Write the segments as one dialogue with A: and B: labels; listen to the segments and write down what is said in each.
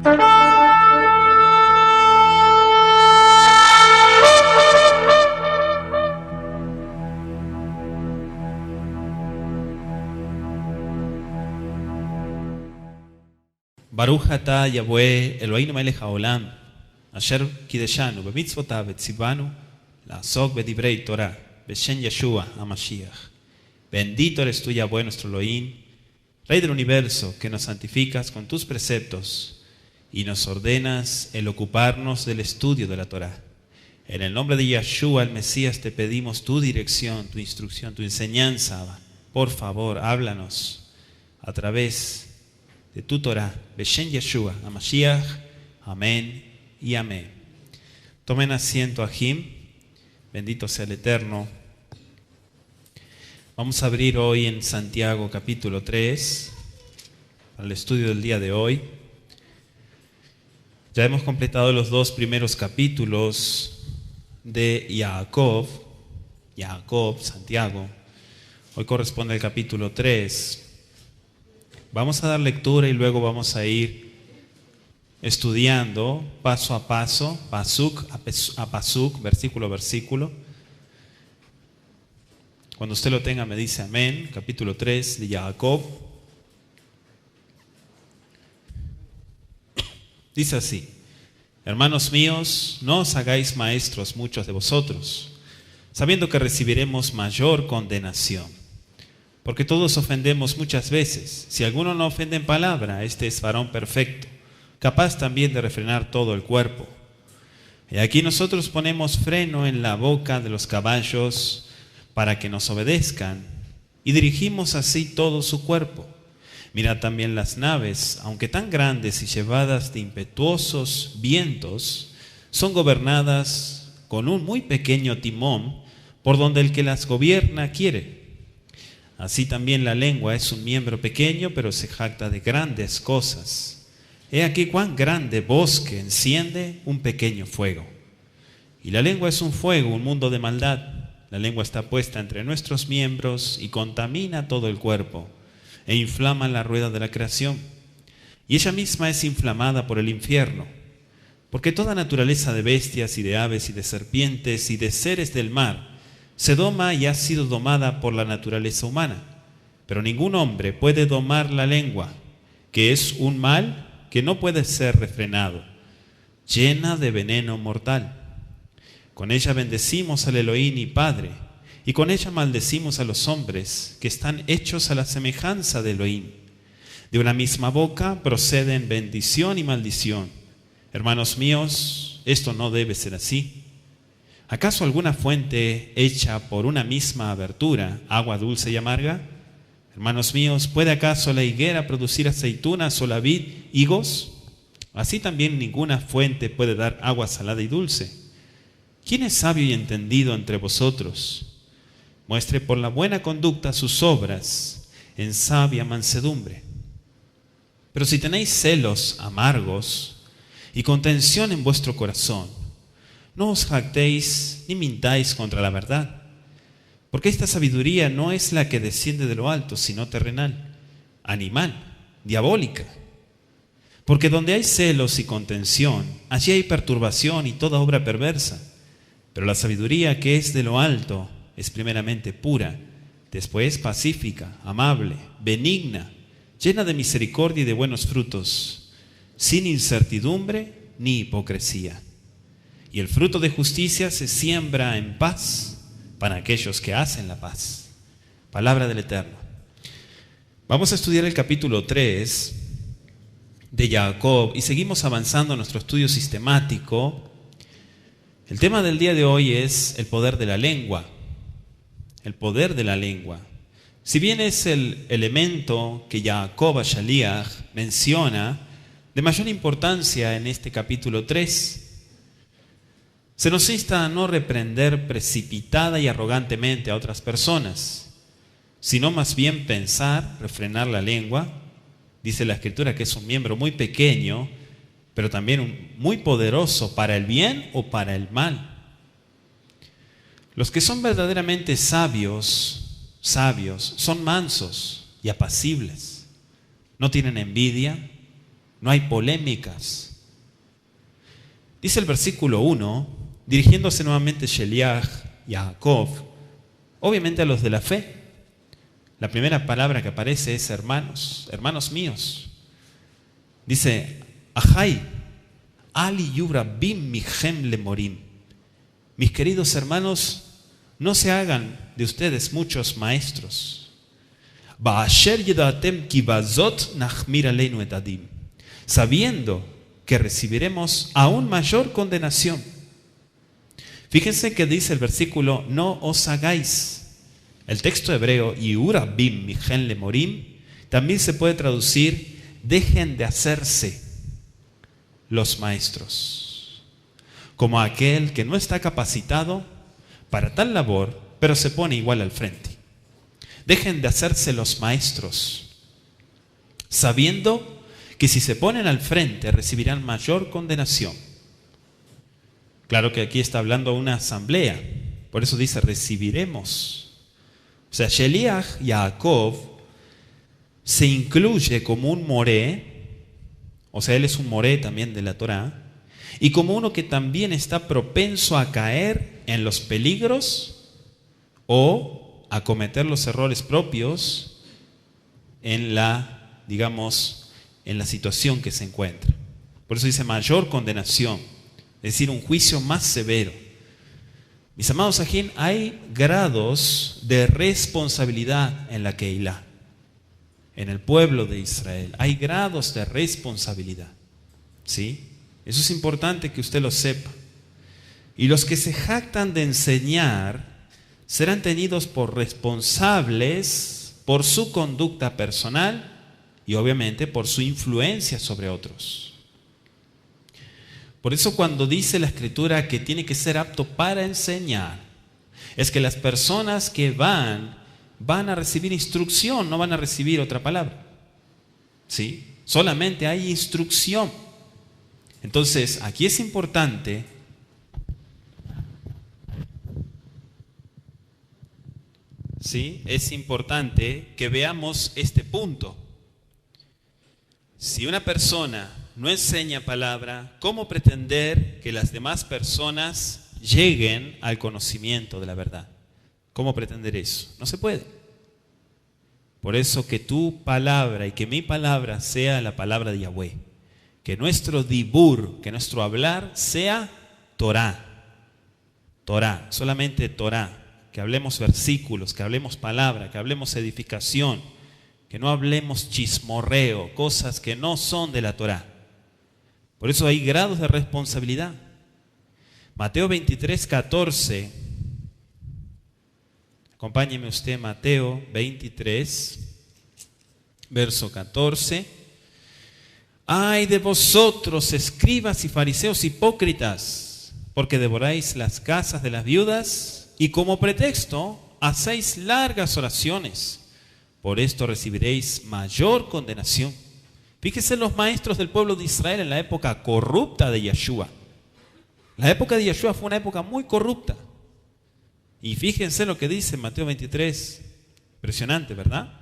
A: Baruch atah Yahweh Eloheinu melech haolam, asher kideshanu b'mitzvotav v'tzivanu la'asok b'divrei Torah, b'shem Yeshua HaMashiach. Bendito eres tú, Yahweh, nuestro Elohim, Rey del universo, que nos santificas con tus preceptos y nos ordenas el ocuparnos del estudio de la Torah. En el nombre de Yeshua, el Mesías, te pedimos tu dirección, tu instrucción, tu enseñanza. Por favor, háblanos a través de tu Torah. Beshem Yeshua HaMashiach. Amén y amén. Tomen asiento, Ajim. Bendito sea el Eterno. Vamos a abrir hoy en Santiago capítulo 3 para el estudio del día de hoy. Ya hemos completado los dos primeros capítulos de Jacob, Santiago. Hoy corresponde al capítulo 3. Vamos a dar lectura y luego vamos a ir estudiando paso a paso, pasuk a pasuk, versículo a versículo. Cuando usted lo tenga me dice amén. Capítulo 3 de Jacob. Dice así: hermanos míos, no os hagáis maestros muchos de vosotros, sabiendo que recibiremos mayor condenación. Porque todos ofendemos muchas veces. Si alguno no ofende en palabra, este es varón perfecto, capaz también de refrenar todo el cuerpo. Y aquí nosotros ponemos freno en la boca de los caballos para que nos obedezcan, y dirigimos así todo su cuerpo. Mirad también las naves, aunque tan grandes y llevadas de impetuosos vientos, son gobernadas con un muy pequeño timón, por donde el que las gobierna quiere. Así también la lengua es un miembro pequeño, pero se jacta de grandes cosas. He aquí cuán grande bosque enciende un pequeño fuego. Y la lengua es un fuego, un mundo de maldad. La lengua está puesta entre nuestros miembros y contamina todo el cuerpo, e inflama la rueda de la creación. Y ella misma es inflamada por el infierno. Porque toda naturaleza de bestias y de aves y de serpientes y de seres del mar se doma y ha sido domada por la naturaleza humana. Pero ningún hombre puede domar la lengua, que es un mal que no puede ser refrenado, llena de veneno mortal. Con ella bendecimos al Elohim y Padre, y con ella maldecimos a los hombres que están hechos a la semejanza de Elohim. De una misma boca proceden bendición y maldición. Hermanos míos, esto no debe ser así. ¿Acaso alguna fuente hecha por una misma abertura, agua dulce y amarga? Hermanos míos, ¿puede acaso la higuera producir aceitunas o la vid higos? Así también ninguna fuente puede dar agua salada y dulce. ¿Quién es sabio y entendido entre vosotros? Muestre por la buena conducta sus obras en sabia mansedumbre. Pero si tenéis celos amargos y contención en vuestro corazón, no os jactéis ni mintáis contra la verdad, porque esta sabiduría no es la que desciende de lo alto, sino terrenal, animal, diabólica. Porque donde hay celos y contención, allí hay perturbación y toda obra perversa. Pero la sabiduría que es de lo alto es primeramente pura, después pacífica, amable, benigna, llena de misericordia y de buenos frutos, sin incertidumbre ni hipocresía. Y el fruto de justicia se siembra en paz para aquellos que hacen la paz. Palabra del Eterno. Vamos a estudiar el capítulo 3 de Jacob y seguimos avanzando en nuestro estudio sistemático. El tema del día de hoy es el poder de la lengua. El poder de la lengua. Si bien es el elemento que Jacob Shaliach menciona de mayor importancia en este capítulo 3, se nos insta a no reprender precipitada y arrogantemente a otras personas, sino más bien pensar, refrenar la lengua. Dice la Escritura que es un miembro muy pequeño, pero también muy poderoso para el bien o para el mal. Los que son verdaderamente sabios, son mansos y apacibles. No tienen envidia, no hay polémicas. Dice el versículo 1, dirigiéndose nuevamente Sheliach y a Jacob, obviamente a los de la fe. La primera palabra que aparece es hermanos, hermanos míos. Dice, Ajay, Ali Yubra Bim Michem Lemorim. Mis queridos hermanos, no se hagan de ustedes muchos maestros. Ba'asher yedatem ki bazot nachmir aleinu et adim. Sabiendo que recibiremos aún mayor condenación. Fíjense que dice el versículo, no os hagáis. El texto hebreo, Yura bim mijen lemorim, también se puede traducir, dejen de hacerse los maestros, como aquel que no está capacitado para tal labor, pero se pone igual al frente. Dejen de hacerse los maestros, sabiendo que si se ponen al frente recibirán mayor condenación. Claro que aquí está hablando una asamblea, por eso dice recibiremos. O sea, Sheliach y Jacob se incluye como un moré, o sea, él es un moré también de la Torá, y como uno que también está propenso a caer en los peligros o a cometer los errores propios en la, digamos, en la situación que se encuentra. Por eso dice mayor condenación, es decir, un juicio más severo. Mis amados ajín, hay grados de responsabilidad en la Keilah, en el pueblo de Israel. Hay grados de responsabilidad. ¿Sí? Eso es importante que usted lo sepa. Y los que se jactan de enseñar serán tenidos por responsables por su conducta personal y obviamente por su influencia sobre otros. Por eso cuando dice la Escritura que tiene que ser apto para enseñar, es que las personas que van a recibir instrucción, no van a recibir otra palabra. ¿Sí? Solamente hay instrucción. Entonces, aquí es importante ¿sí? Es importante que veamos este punto. Si una persona no enseña palabra, ¿cómo pretender que las demás personas lleguen al conocimiento de la verdad? ¿Cómo pretender eso? No se puede. Por eso que tu palabra y que mi palabra sea la palabra de Yahweh. Que nuestro dibur, que nuestro hablar sea Torah. Torah, solamente Torah. Que hablemos versículos, que hablemos palabra, que hablemos edificación. Que no hablemos chismorreo, cosas que no son de la Torah. Por eso hay grados de responsabilidad. Mateo 23, 14. Acompáñeme usted, Mateo 23, verso 14. Ay de vosotros, escribas y fariseos hipócritas, porque devoráis las casas de las viudas y como pretexto hacéis largas oraciones. Por esto recibiréis mayor condenación. Fíjense los maestros del pueblo de Israel en la época corrupta de Yeshua. La época de Yeshua fue una época muy corrupta. Y fíjense lo que dice Mateo 23. Impresionante, ¿verdad?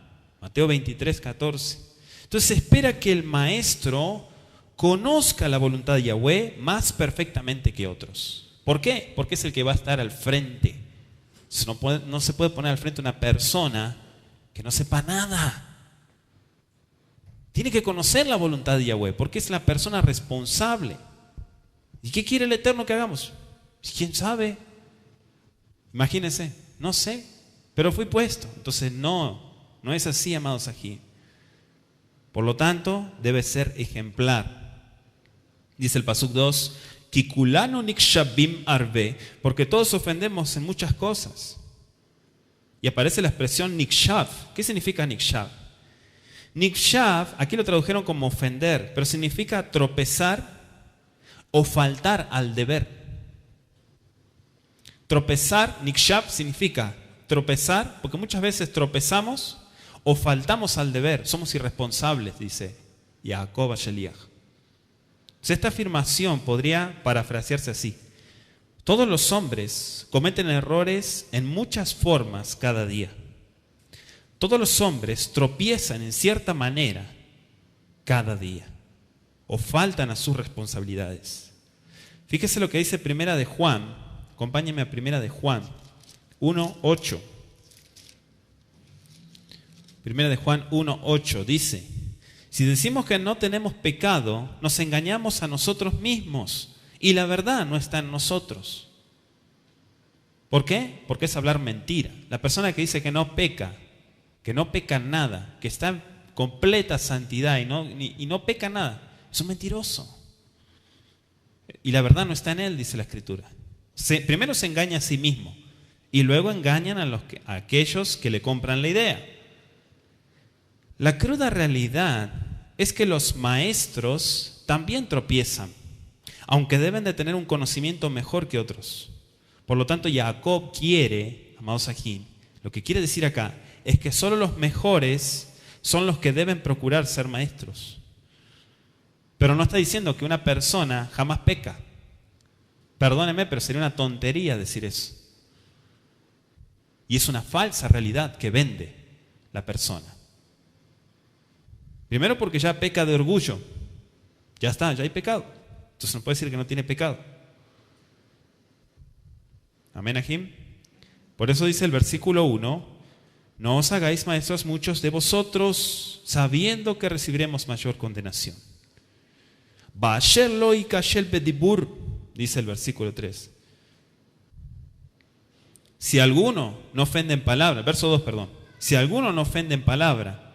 A: Mateo 23, 14. Entonces se espera que el maestro conozca la voluntad de Yahweh más perfectamente que otros. ¿Por qué? Porque es el que va a estar al frente. No se puede poner al frente una persona que no sepa nada. Tiene que conocer la voluntad de Yahweh, porque es la persona responsable. ¿Y qué quiere el Eterno que hagamos? ¿Quién sabe? Imagínense, no sé, pero fui puesto. Entonces no es así, amados aquí. Por lo tanto, debe ser ejemplar. Dice el Pasuk 2, Kikulano nikshabim arbe, porque todos ofendemos en muchas cosas. Y aparece la expresión nikshav. ¿Qué significa nikshav? Nikshav, aquí lo tradujeron como ofender, pero significa tropezar o faltar al deber. Tropezar, nikshav, significa tropezar, porque muchas veces tropezamos o faltamos al deber, somos irresponsables, dice Jacob a Sheliach. Esta afirmación podría parafrasearse así: todos los hombres cometen errores en muchas formas cada día. Todos los hombres tropiezan en cierta manera cada día. o faltan a sus responsabilidades. Fíjese lo que dice Primera de Juan. Acompáñenme a Primera de Juan 1:8. Primera de Juan 1:8 dice: si decimos que no tenemos pecado, nos engañamos a nosotros mismos y la verdad no está en nosotros. ¿Por qué? Porque es hablar mentira. La persona que dice que no peca nada, que está en completa santidad y no peca nada, es un mentiroso. Y la verdad no está en él, dice la Escritura. Primero se engaña a sí mismo y luego engañan a aquellos que le compran la idea. La cruda realidad es que los maestros también tropiezan, aunque deben de tener un conocimiento mejor que otros. Por lo tanto, Jacob quiere, amados aquí, lo que quiere decir acá es que solo los mejores son los que deben procurar ser maestros. Pero no está diciendo que una persona jamás peca. Perdóneme, pero sería una tontería decir eso. Y es una falsa realidad que vende la persona. Primero porque ya peca de orgullo. Ya está, ya hay pecado. Entonces no puede decir que no tiene pecado. Amén, Ajim. Por eso dice el versículo 1: no os hagáis maestros muchos de vosotros, sabiendo que recibiremos mayor condenación. Ba'asher lo yikashel bedibur, dice el versículo 3. Si alguno no ofende en palabra, verso 2, perdón. Si alguno no ofende en palabra,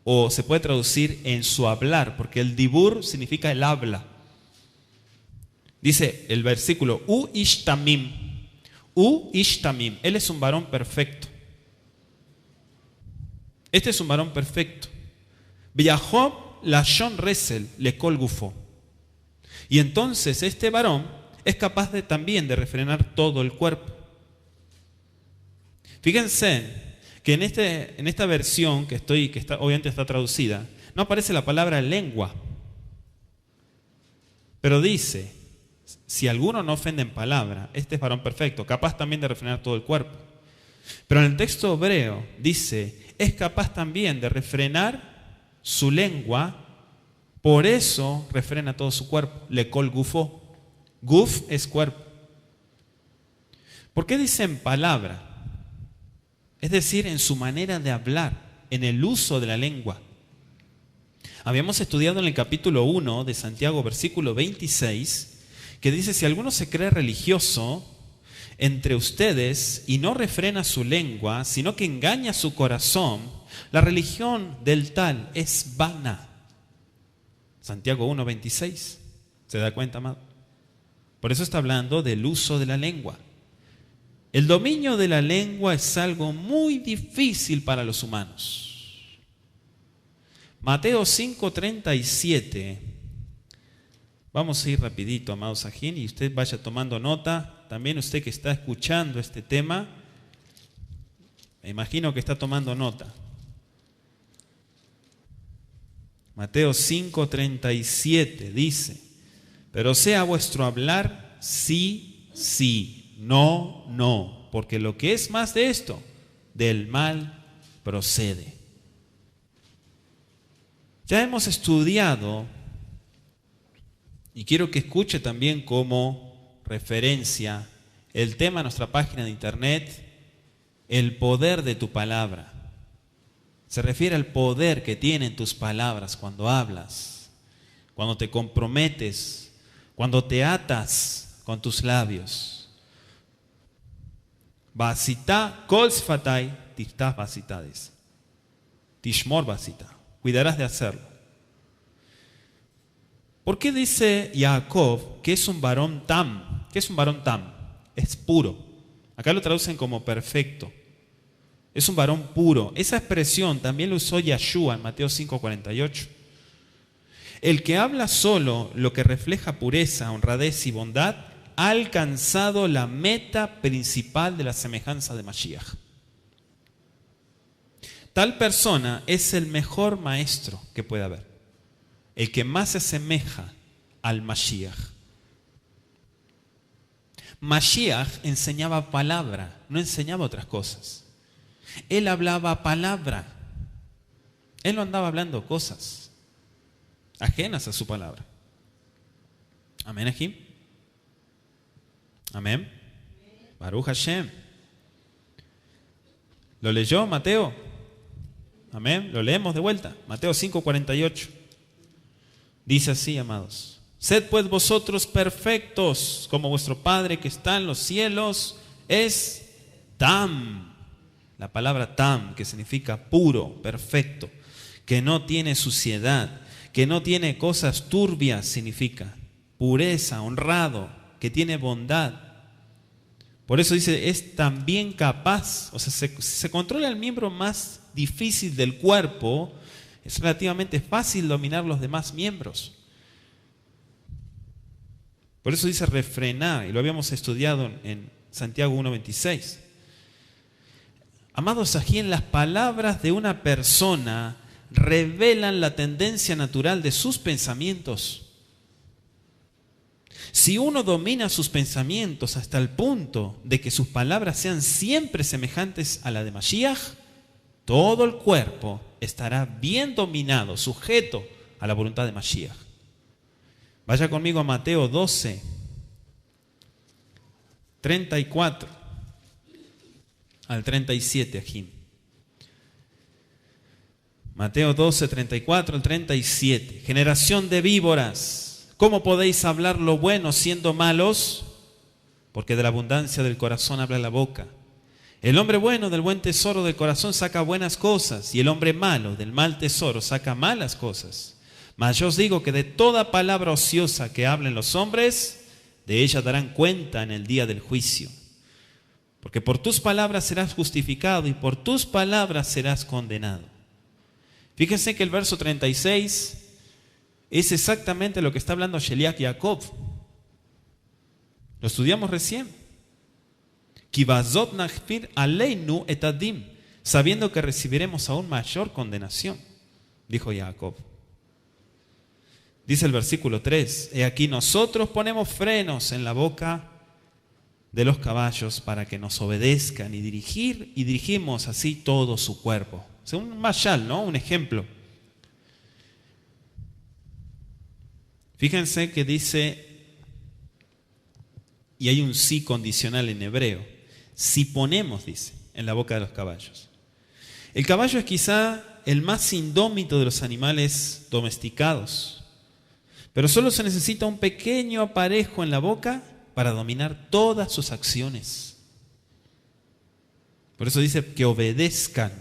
A: o se puede traducir en su hablar, porque el dibur significa el habla. Dice el versículo: U ishtamim, él es un varón perfecto. Este es un varón perfecto. Viajob lashon resel lekol gufo. Y entonces este varón es capaz también de refrenar todo el cuerpo. Fíjense que en esta versión obviamente está traducida, no aparece la palabra lengua. Pero dice: si alguno no ofende en palabra, este es varón perfecto, capaz también de refrenar todo el cuerpo. Pero en el texto hebreo dice: es capaz también de refrenar su lengua, por eso refrena todo su cuerpo. Lekol gufo. Guf es cuerpo. ¿Por qué dice en palabra? Es decir, en su manera de hablar, en el uso de la lengua. Habíamos estudiado en el capítulo 1 de Santiago, versículo 26, que dice: si alguno se cree religioso entre ustedes y no refrena su lengua, sino que engaña su corazón, la religión del tal es vana. Santiago 1, 26. ¿Se da cuenta, amado? Por eso está hablando del uso de la lengua. El dominio de la lengua es algo muy difícil para los humanos. Mateo 5:37. Vamos a ir rapidito, amados ajín, y usted vaya tomando nota. También usted que está escuchando este tema, me imagino que está tomando nota. Mateo 5:37 dice: pero sea vuestro hablar sí, sí, no, no, porque lo que es más de esto, del mal procede. Ya hemos estudiado, y quiero que escuche también como referencia el tema de nuestra página de internet: el poder de tu palabra. Se refiere al poder que tienen tus palabras cuando hablas, cuando te comprometes, cuando te atas con tus labios. Basita kol sfatay tiftah basitades. Tishmor basita. Cuidarás de hacerlo. ¿Por qué dice Jacob que es un varón tam? ¿Qué es un varón tam? Es puro. Acá lo traducen como perfecto. Es un varón puro. Esa expresión también lo usó Yeshua en Mateo 5:48. El que habla solo lo que refleja pureza, honradez y bondad, ha alcanzado la meta principal de la semejanza de Mashiach. Tal persona es el mejor maestro que puede haber, el que más se asemeja al Mashiach. Mashiach enseñaba palabra, no enseñaba otras cosas. Él hablaba palabra. Él no andaba hablando cosas ajenas a su palabra. Amén, Ajim. Amén. Baruch Hashem. ¿Lo leyó Mateo? Amén. Lo leemos de vuelta. Mateo 5:48. Dice así, amados. Sed pues vosotros perfectos, como vuestro Padre que está en los cielos es Tam. La palabra Tam, que significa puro, perfecto, que no tiene suciedad, que no tiene cosas turbias, significa pureza, honrado, que tiene bondad. Por eso dice, es también capaz, o sea, se controla el miembro más difícil del cuerpo, es relativamente fácil dominar los demás miembros. Por eso dice refrenar, y lo habíamos estudiado en Santiago 1:26. Amados, aquí en las palabras de una persona revelan la tendencia natural de sus pensamientos. Si uno domina sus pensamientos hasta el punto de que sus palabras sean siempre semejantes a la de Mashiach, todo el cuerpo estará bien dominado, sujeto a la voluntad de Mashiach. Vaya conmigo a Mateo 12, 34 al 37, Ajim. Mateo 12, 34 al 37. Generación de víboras, ¿cómo podéis hablar lo bueno siendo malos? Porque de la abundancia del corazón habla la boca. El hombre bueno del buen tesoro del corazón saca buenas cosas, y el hombre malo del mal tesoro saca malas cosas. Mas yo os digo que de toda palabra ociosa que hablen los hombres, de ella darán cuenta en el día del juicio. Porque por tus palabras serás justificado y por tus palabras serás condenado. Fíjense que el verso 36 es exactamente lo que está hablando Sheliach Jacob. Lo estudiamos recién. Kivazot nachfir aleinu et adim, sabiendo que recibiremos aún mayor condenación, dijo Jacob. Dice el versículo 3, he aquí nosotros ponemos frenos en la boca de los caballos para que nos obedezcan y dirigimos así todo su cuerpo. O sea, un mashal, ¿no? Un ejemplo. Fíjense que dice, y hay un sí condicional en hebreo, si ponemos, dice, en la boca de los caballos. El caballo es quizá el más indómito de los animales domesticados. Pero solo se necesita un pequeño aparejo en la boca para dominar todas sus acciones. Por eso dice que obedezcan.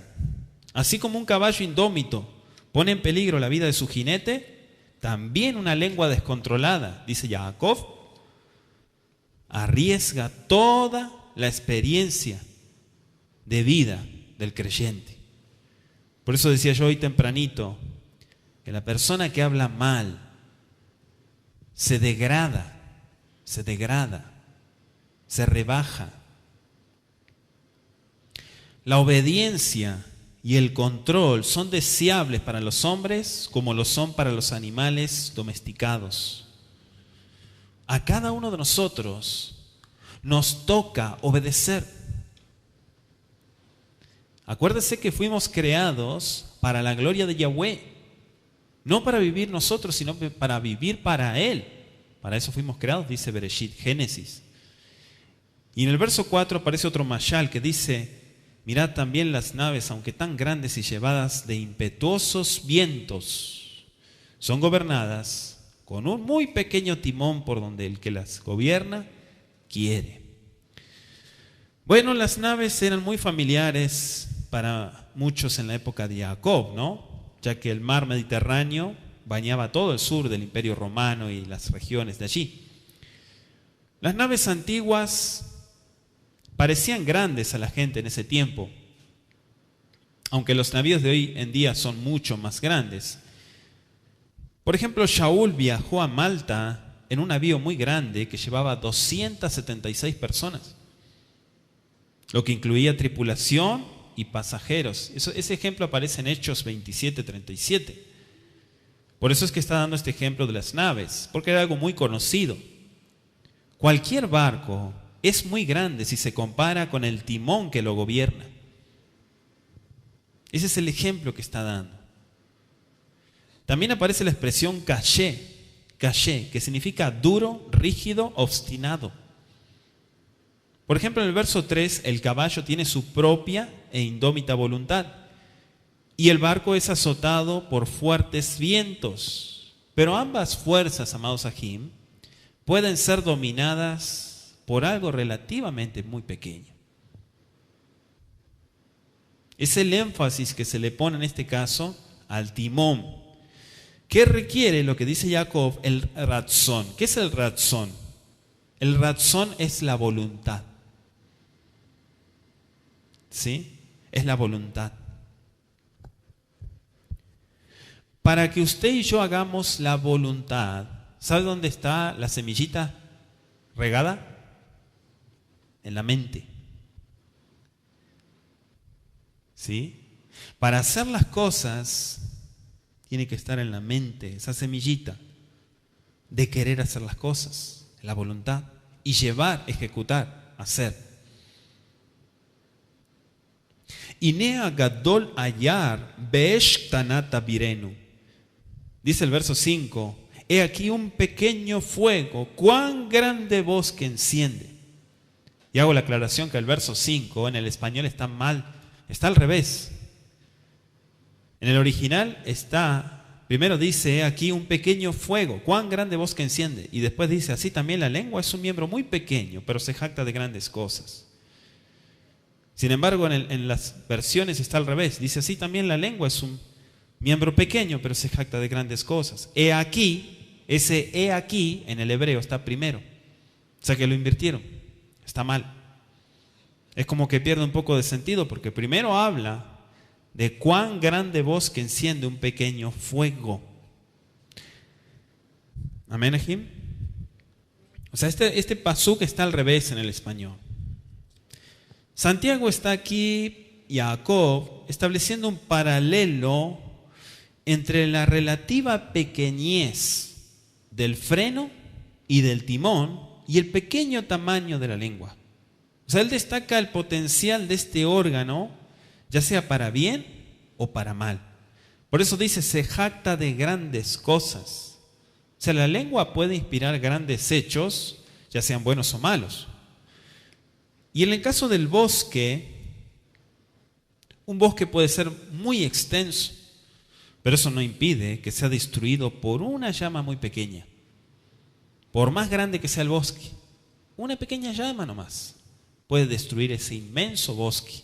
A: Así como un caballo indómito pone en peligro la vida de su jinete, también una lengua descontrolada, dice Jacob, arriesga toda la experiencia de vida del creyente. Por eso decía yo hoy tempranito, que la persona que habla mal, se degrada, se rebaja. La obediencia y el control son deseables para los hombres como lo son para los animales domesticados. A cada uno de nosotros nos toca obedecer. Acuérdese que fuimos creados para la gloria de Yahweh. No para vivir nosotros, sino para vivir para Él. Para eso fuimos creados, dice Bereshit, Génesis. Y en el verso 4 aparece otro mashal que dice, mirad también las naves, aunque tan grandes y llevadas de impetuosos vientos, son gobernadas con un muy pequeño timón por donde el que las gobierna quiere. Bueno, las naves eran muy familiares para muchos en la época de Jacob, ¿no? Ya que el mar Mediterráneo bañaba todo el sur del Imperio Romano y las regiones de allí. Las naves antiguas parecían grandes a la gente en ese tiempo, aunque los navíos de hoy en día son mucho más grandes. Por ejemplo, Shaul viajó a Malta en un navío muy grande que llevaba 276 personas, lo que incluía tripulación y pasajeros. Ese ejemplo aparece en Hechos 27:37. Por eso es que está dando este ejemplo de las naves, porque era algo muy conocido. Cualquier barco es muy grande si se compara con el timón que lo gobierna. Ese es el ejemplo que está dando. También aparece la expresión caché Caché, que significa duro, rígido, obstinado. Por ejemplo, en el verso 3, el caballo tiene su propia e indómita voluntad y el barco es azotado por fuertes vientos. Pero ambas fuerzas, amados Ajim, pueden ser dominadas por algo relativamente muy pequeño. Es el énfasis que se le pone en este caso al timón, que requiere lo que dice Jacob, el ratzón. ¿Qué es el ratzón? El ratzón es la voluntad. ¿Sí? Es la voluntad. Para que usted y yo hagamos la voluntad, ¿sabe dónde está la semillita regada? En la mente. ¿Sí? Para hacer las cosas tiene que estar en la mente esa semillita de querer hacer las cosas, la voluntad, y llevar, ejecutar, hacer. Inea gadol ayar beesh tanata virenu. Dice el verso 5, he aquí un pequeño fuego, cuán grande bosque enciende. Y hago la aclaración que el verso 5 en el español está mal, está al revés. En el original está, primero dice, he aquí un pequeño fuego, cuán grande bosque enciende. Y después dice, así también la lengua es un miembro muy pequeño, pero se jacta de grandes cosas. Sin embargo, en las versiones está al revés. Dice, así también la lengua es un miembro pequeño, pero se jacta de grandes cosas. He aquí, ese he aquí en el hebreo está primero. O sea que lo invirtieron. Está mal. Es como que pierde un poco de sentido porque primero habla de cuán grande bosque enciende un pequeño fuego. Amén, Ajim. O sea, este pasuk está al revés en el español. Santiago está aquí, Jacob, estableciendo un paralelo entre la relativa pequeñez del freno y del timón y el pequeño tamaño de la lengua. O sea, él destaca el potencial de este órgano, ya sea para bien o para mal. Por eso dice, se jacta de grandes cosas. O sea, la lengua puede inspirar grandes hechos, ya sean buenos o malos. Y en el caso del bosque, un bosque puede ser muy extenso, pero eso no impide que sea destruido por una llama muy pequeña. Por más grande que sea el bosque, una pequeña llama nomás puede destruir ese inmenso bosque.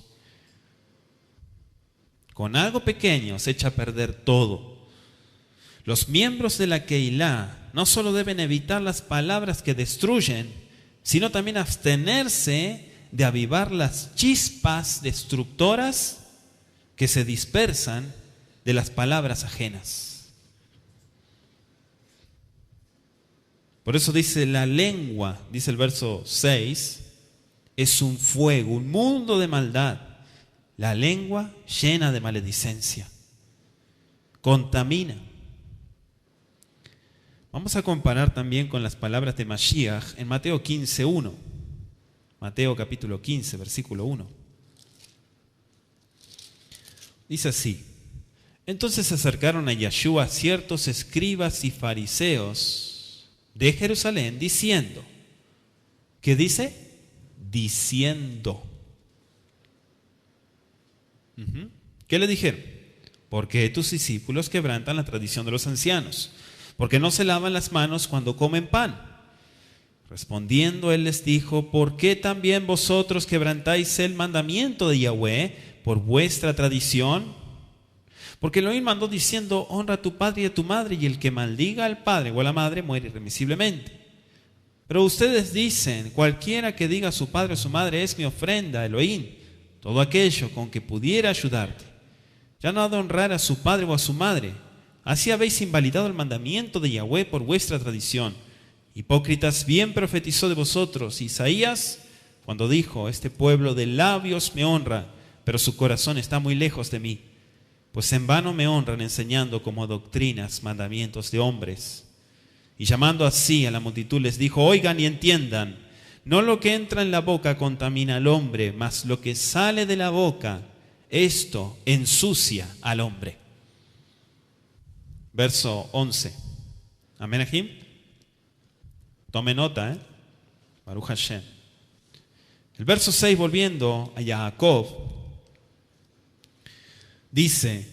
A: Con algo pequeño se echa a perder todo. Los miembros de la Keilah no solo deben evitar las palabras que destruyen, sino también abstenerse de avivar las chispas destructoras que se dispersan de las palabras ajenas. Por eso dice la lengua, dice el verso 6, es un fuego, un mundo de maldad. La lengua llena de maledicencia. Contamina. Vamos a comparar también con las palabras de Mashiach en Mateo 15:1. Mateo capítulo 15, versículo 1. Dice así: entonces se acercaron a Yeshua ciertos escribas y fariseos de Jerusalén diciendo, ¿qué dice? Diciendo. ¿Qué le dijeron? Porque tus discípulos quebrantan la tradición de los ancianos, porque no se lavan las manos cuando comen pan. Respondiendo él les dijo, ¿por qué también vosotros quebrantáis el mandamiento de Yahweh por vuestra tradición? Porque Elohim mandó diciendo, honra a tu padre y a tu madre, y el que maldiga al padre o a la madre muere irremisiblemente. Pero ustedes dicen, cualquiera que diga a su padre o a su madre es mi ofrenda, Elohim, todo aquello con que pudiera ayudarte. Ya no ha de honrar a su padre o a su madre. Así habéis invalidado el mandamiento de Yahweh por vuestra tradición. Hipócritas, bien profetizó de vosotros Isaías cuando dijo, este pueblo de labios me honra, pero su corazón está muy lejos de mí. Pues en vano me honran enseñando como doctrinas mandamientos de hombres. Y llamando así a la multitud les dijo, oigan y entiendan, no lo que entra en la boca contamina al hombre, mas lo que sale de la boca, esto ensucia al hombre. Verso 11. Amén, Ajim. Tome nota, Baruch Hashem. El verso 6, volviendo a Jacob, dice,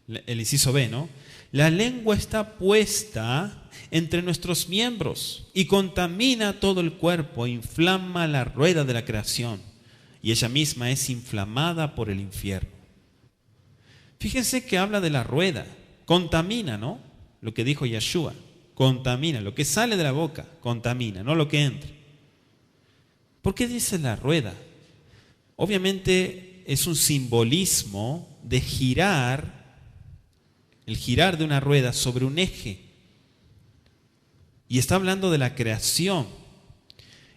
A: el inciso B, ¿no? La lengua está puesta entre nuestros miembros y contamina todo el cuerpo, inflama la rueda de la creación y ella misma es inflamada por el infierno. Fíjense que habla de la rueda, contamina, ¿no? Lo que dijo Yeshua, contamina, lo que sale de la boca, contamina, no lo que entra. ¿Por qué dice la rueda? Obviamente es un simbolismo de girar, el girar de una rueda sobre un eje. Y está hablando de la creación.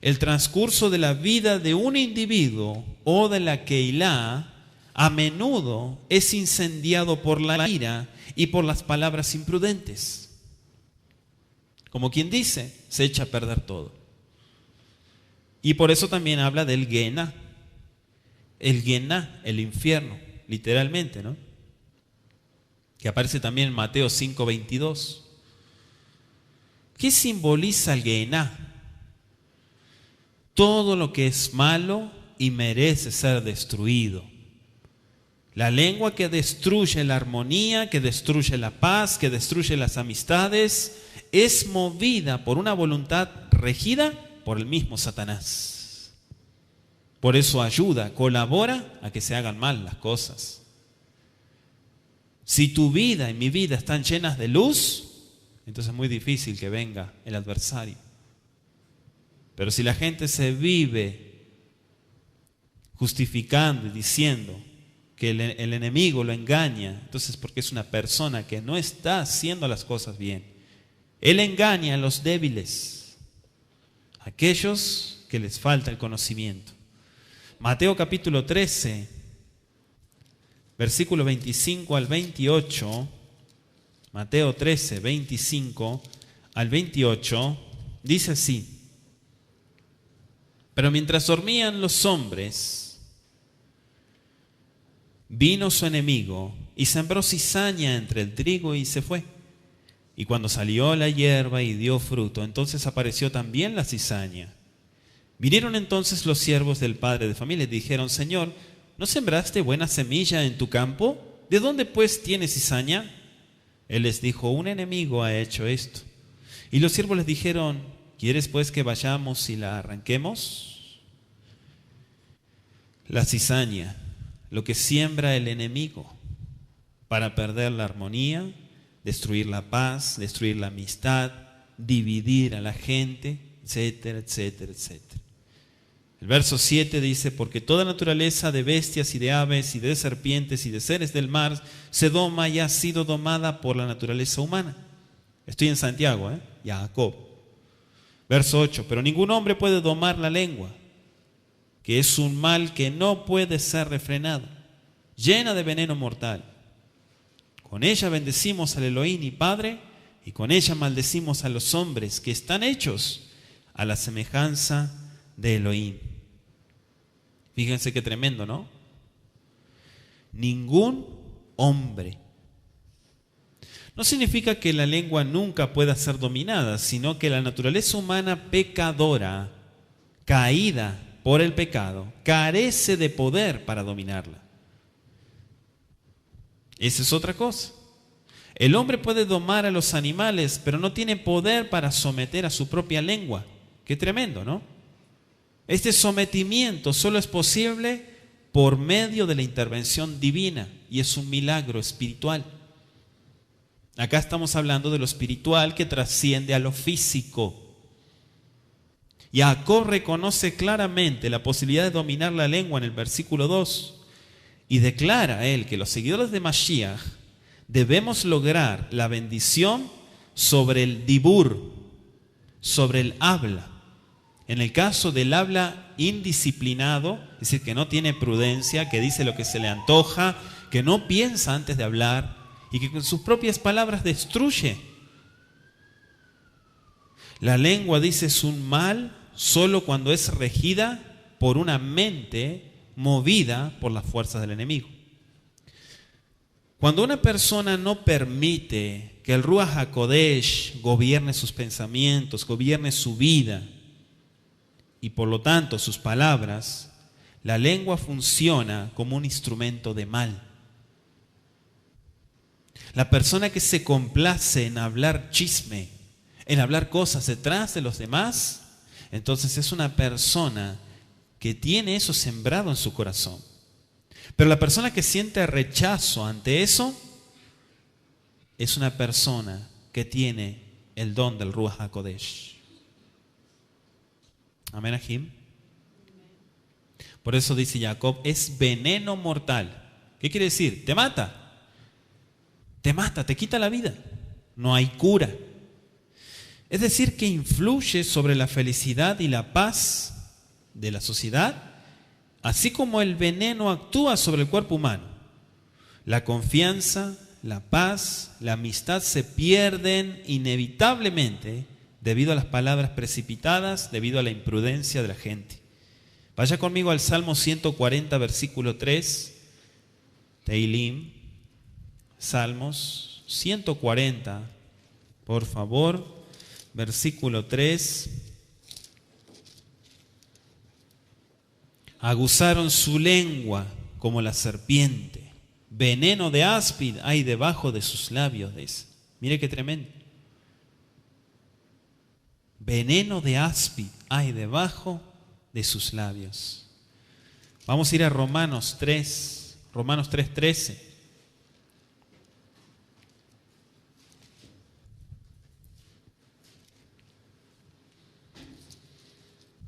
A: El transcurso de la vida de un individuo o de la Keilah a menudo es incendiado por la ira y por las palabras imprudentes. Como quien dice, se echa a perder todo. Y por eso también habla del Gehenna. El Gehenna, el infierno, literalmente, ¿no? Que aparece también en Mateo 5:22. ¿Qué simboliza el Gehenna? Todo lo que es malo y merece ser destruido. La lengua que destruye la armonía, que destruye la paz, que destruye las amistades, es movida por una voluntad regida por el mismo Satanás. Por eso ayuda, colabora a que se hagan mal las cosas. Si tu vida y mi vida están llenas de luz, entonces es muy difícil que venga el adversario. Pero si la gente se vive justificando y diciendo que el enemigo lo engaña, entonces porque es una persona que no está haciendo las cosas bien. Él engaña a los débiles, a aquellos que les falta el conocimiento. Mateo capítulo 13, versículo 25 al 28, Mateo 13, 25 al 28, dice así: pero mientras dormían los hombres, vino su enemigo y sembró cizaña entre el trigo y se fue. Y cuando salió la hierba y dio fruto, entonces apareció también la cizaña. Vinieron entonces los siervos del padre de familia y dijeron: Señor, ¿no sembraste buena semilla en tu campo? ¿De dónde pues tienes cizaña? Él les dijo: un enemigo ha hecho esto. Y los siervos les dijeron: ¿quieres pues que vayamos y la arranquemos? La cizaña, lo que siembra el enemigo para perder la armonía, destruir la paz, destruir la amistad, dividir a la gente, etcétera, etcétera, etcétera. El verso 7 dice: porque toda naturaleza de bestias y de aves y de serpientes y de seres del mar se doma y ha sido domada por la naturaleza humana. Estoy en Santiago, Jacob. Verso 8: pero ningún hombre puede domar la lengua, que es un mal que no puede ser refrenado, llena de veneno mortal. Con ella bendecimos al Elohim y Padre, y con ella maldecimos a los hombres que están hechos a la semejanza de Elohim. Fíjense qué tremendo, ¿no? Ningún hombre. No significa que la lengua nunca pueda ser dominada, sino que la naturaleza humana pecadora, caída por el pecado, carece de poder para dominarla. Esa es otra cosa. El hombre puede domar a los animales, pero no tiene poder para someter a su propia lengua. Qué tremendo, ¿no? Este sometimiento solo es posible por medio de la intervención divina y es un milagro espiritual. Acá estamos hablando de lo espiritual que trasciende a lo físico. Jacob reconoce claramente la posibilidad de dominar la lengua en el versículo 2 y declara a él que los seguidores de Mashiach debemos lograr la bendición sobre el dibur, sobre el habla. En el caso del habla indisciplinado, es decir, que no tiene prudencia, que dice lo que se le antoja, que no piensa antes de hablar y que con sus propias palabras destruye. La lengua, dice, es un mal solo cuando es regida por una mente movida por las fuerzas del enemigo. Cuando una persona no permite que el Ruach HaKodesh gobierne sus pensamientos, gobierne su vida y por lo tanto sus palabras, la lengua funciona como un instrumento de mal. La persona que se complace en hablar chisme, en hablar cosas detrás de los demás, entonces es una persona que tiene eso sembrado en su corazón. Pero la persona que siente rechazo ante eso es una persona que tiene el don del Ruach HaKodesh. Amén, Ajim. Por eso dice Jacob, es veneno mortal. ¿Qué quiere decir? Te mata. Te mata, te quita la vida. No hay cura. Es decir, que influye sobre la felicidad y la paz de la sociedad, así como el veneno actúa sobre el cuerpo humano. La confianza, la paz, la amistad se pierden inevitablemente debido a las palabras precipitadas, debido a la imprudencia de la gente. Vaya conmigo al Salmo 140, versículo 3, Teilim, Salmos 140, por favor, versículo 3. Aguzaron su lengua como la serpiente. Veneno de áspid hay debajo de sus labios, dice. Mire qué tremendo. Veneno de áspid hay debajo de sus labios. Vamos a ir a Romanos 3, Romanos 3:13.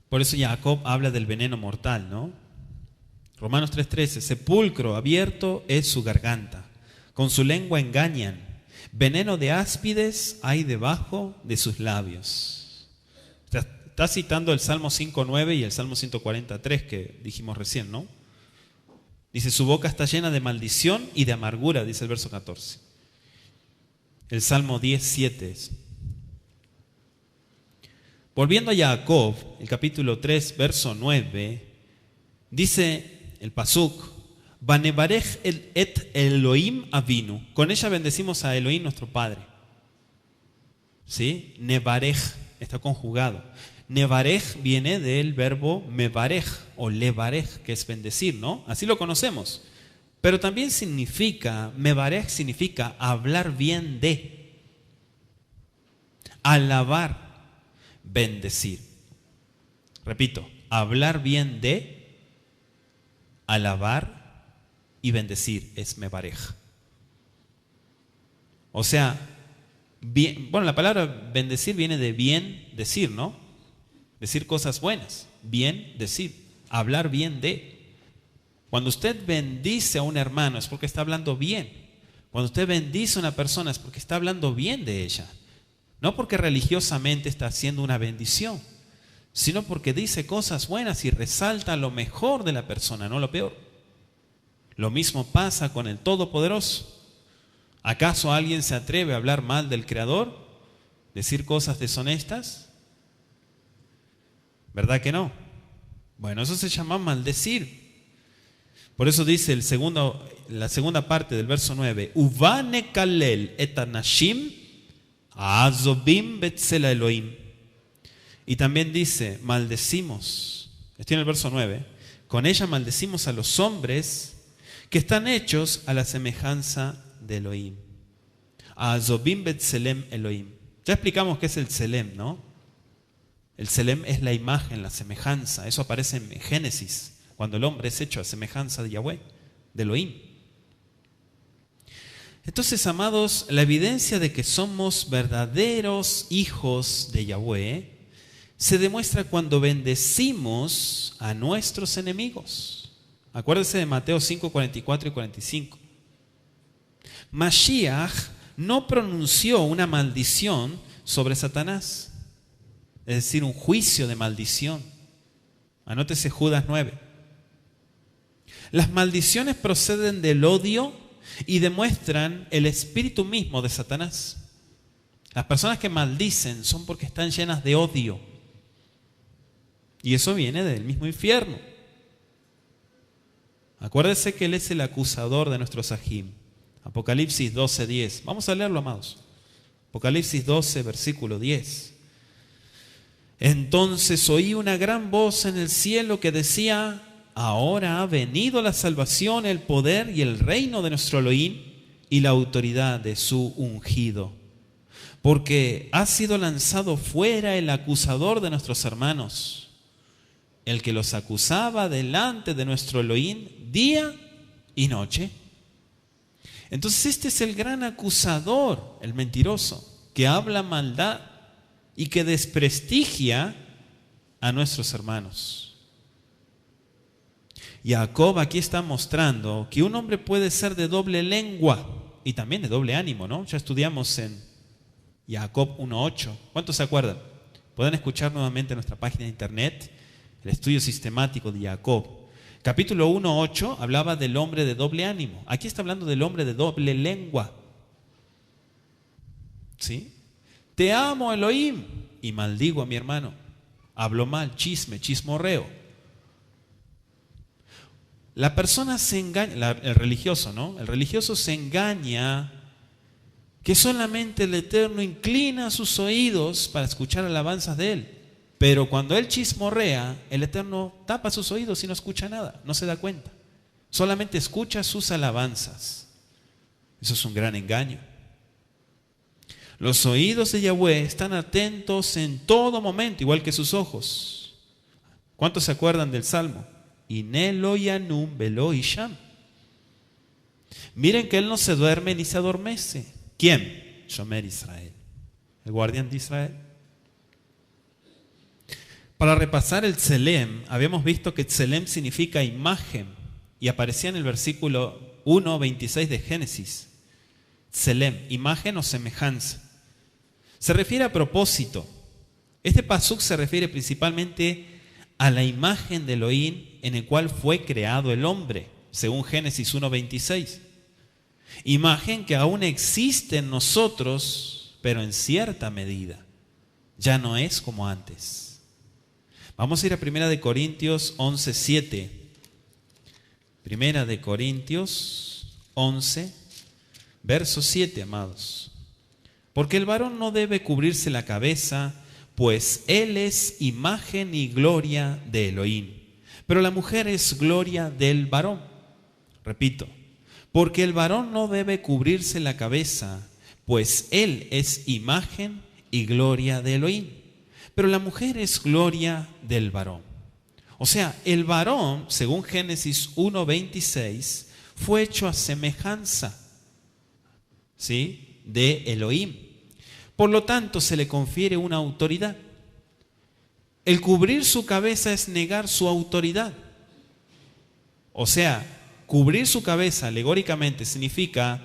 A: Por eso Jacob habla del veneno mortal, ¿no? Romanos 3:13, sepulcro abierto es su garganta, con su lengua engañan, veneno de áspides hay debajo de sus labios. Está citando el Salmo 5:9 y el Salmo 143 que dijimos recién, ¿no? Dice, su boca está llena de maldición y de amargura, dice el verso 14. El Salmo 10:7 es. Volviendo a Jacob, el capítulo 3, verso 9, dice el pasuk, Vanebarej et Elohim avinu. Con ella bendecimos a Elohim, nuestro Padre. ¿Sí? Nebarej, está conjugado. Nebarej viene del verbo mebarej o lebarej, que es bendecir, ¿no? Así lo conocemos. Pero también significa, mebarej significa hablar bien de, alabar, bendecir. Repito, hablar bien de, alabar y bendecir es mebarej. O sea, bien, bueno, la palabra bendecir viene de bien decir, ¿no? Decir cosas buenas, bien decir, hablar bien de. Cuando usted bendice a un hermano es porque está hablando bien. Cuando usted bendice a una persona es porque está hablando bien de ella. No porque religiosamente está haciendo una bendición, sino porque dice cosas buenas y resalta lo mejor de la persona, no lo peor. Lo mismo pasa con el Todopoderoso. ¿Acaso alguien se atreve a hablar mal del Creador? ¿Decir cosas deshonestas? ¿Verdad que no? Bueno, eso se llama maldecir. Por eso dice la segunda parte del verso 9, Uvane kalel et anashim azobim betzela Elohim. Y también dice, maldecimos, estoy en el verso 9, con ella maldecimos a los hombres que están hechos a la semejanza de Elohim. Azobim betzelem Elohim. Ya explicamos qué es el Tselem, ¿no? El Tselem es la imagen, la semejanza. Eso aparece en Génesis, cuando el hombre es hecho a semejanza de Yahweh, de Elohim. Entonces, amados, la evidencia de que somos verdaderos hijos de Yahweh se demuestra cuando bendecimos a nuestros enemigos. Acuérdense de Mateo 5, 44 y 45. Mashiach no pronunció una maldición sobre Satanás, es decir, un juicio de maldición. Anótese Judas 9. Las maldiciones proceden del odio y demuestran el espíritu mismo de Satanás. Las personas que maldicen son porque están llenas de odio. Y eso viene del mismo infierno. Acuérdese que Él es el acusador de nuestros ajim. Apocalipsis 12:10. Vamos a leerlo, amados. Apocalipsis 12, versículo 10. Entonces oí una gran voz en el cielo que decía: ahora ha venido la salvación, el poder y el reino de nuestro Elohim y la autoridad de su ungido. Porque ha sido lanzado fuera el acusador de nuestros hermanos, el que los acusaba delante de nuestro Elohim día y noche. Entonces este es el gran acusador, el mentiroso, que habla maldad y que desprestigia a nuestros hermanos. Jacob aquí está mostrando que un hombre puede ser de doble lengua y también de doble ánimo, ¿no? Ya estudiamos en Jacob 1:8. ¿Cuántos se acuerdan? Pueden escuchar nuevamente en nuestra página de internet el estudio sistemático de Jacob. Capítulo 1:8 hablaba del hombre de doble ánimo. Aquí está hablando del hombre de doble lengua. ¿Sí? Te amo, Elohim, y maldigo a mi hermano. Hablo mal, chisme, chismorreo. La persona se engaña, el religioso, ¿no? El religioso se engaña que solamente el Eterno inclina sus oídos para escuchar alabanzas de Él. Pero cuando Él chismorrea, el Eterno tapa sus oídos y no escucha nada, no se da cuenta. Solamente escucha sus alabanzas. Eso es un gran engaño. Los oídos de Yahweh están atentos en todo momento, igual que sus ojos. ¿Cuántos se acuerdan del Salmo? Inelo yanum velo isham. Miren que Él no se duerme ni se adormece. ¿Quién? Shomer Israel, el guardián de Israel. Para repasar el Tselem, habíamos visto que Tselem significa imagen y aparecía en el versículo 1:26 de Génesis. Tselem, imagen o semejanza. Se refiere a propósito. Este pasuk se refiere principalmente a la imagen de Elohim en el cual fue creado el hombre, según Génesis 1:26. Imagen que aún existe en nosotros, pero en cierta medida. Ya no es como antes. Vamos a ir a 1 Corintios 11:7. 1 Corintios 11, verso 7, amados. Porque el varón no debe cubrirse la cabeza, pues él es imagen y gloria de Elohim. Pero la mujer es gloria del varón. Repito, porque el varón no debe cubrirse la cabeza, pues él es imagen y gloria de Elohim. Pero la mujer es gloria del varón. O sea, el varón, según Génesis 1:26, fue hecho a semejanza, ¿sí?, de Elohim. Por lo tanto, se le confiere una autoridad. El cubrir su cabeza es negar su autoridad. O sea, cubrir su cabeza alegóricamente significa: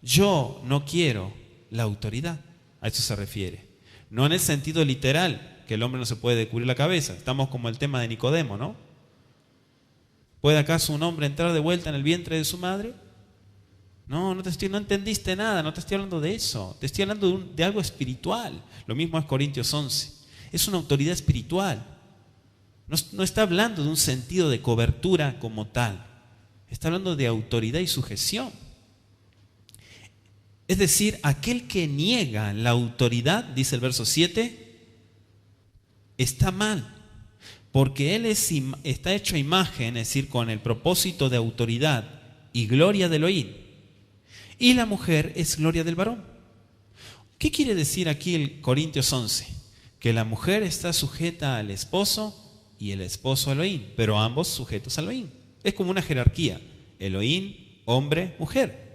A: yo no quiero la autoridad. A eso se refiere. No en el sentido literal, que el hombre no se puede cubrir la cabeza. Estamos como el tema de Nicodemo, ¿no? ¿Puede acaso un hombre entrar de vuelta en el vientre de su madre? No entendiste nada, no te estoy hablando de eso. Te estoy hablando de algo espiritual. Lo mismo es Corintios 11. Es una autoridad espiritual. No está hablando de un sentido de cobertura como tal. Está hablando de autoridad y sujeción. Es decir, aquel que niega la autoridad, dice el verso 7, está mal, porque él está hecho a imagen, es decir, con el propósito de autoridad y gloria de Elohim, y la mujer es gloria del varón. ¿Qué quiere decir aquí el Corintios 11? Que la mujer está sujeta al esposo y el esposo a Elohim, pero ambos sujetos a Elohim. Es como una jerarquía: Elohim, hombre, mujer.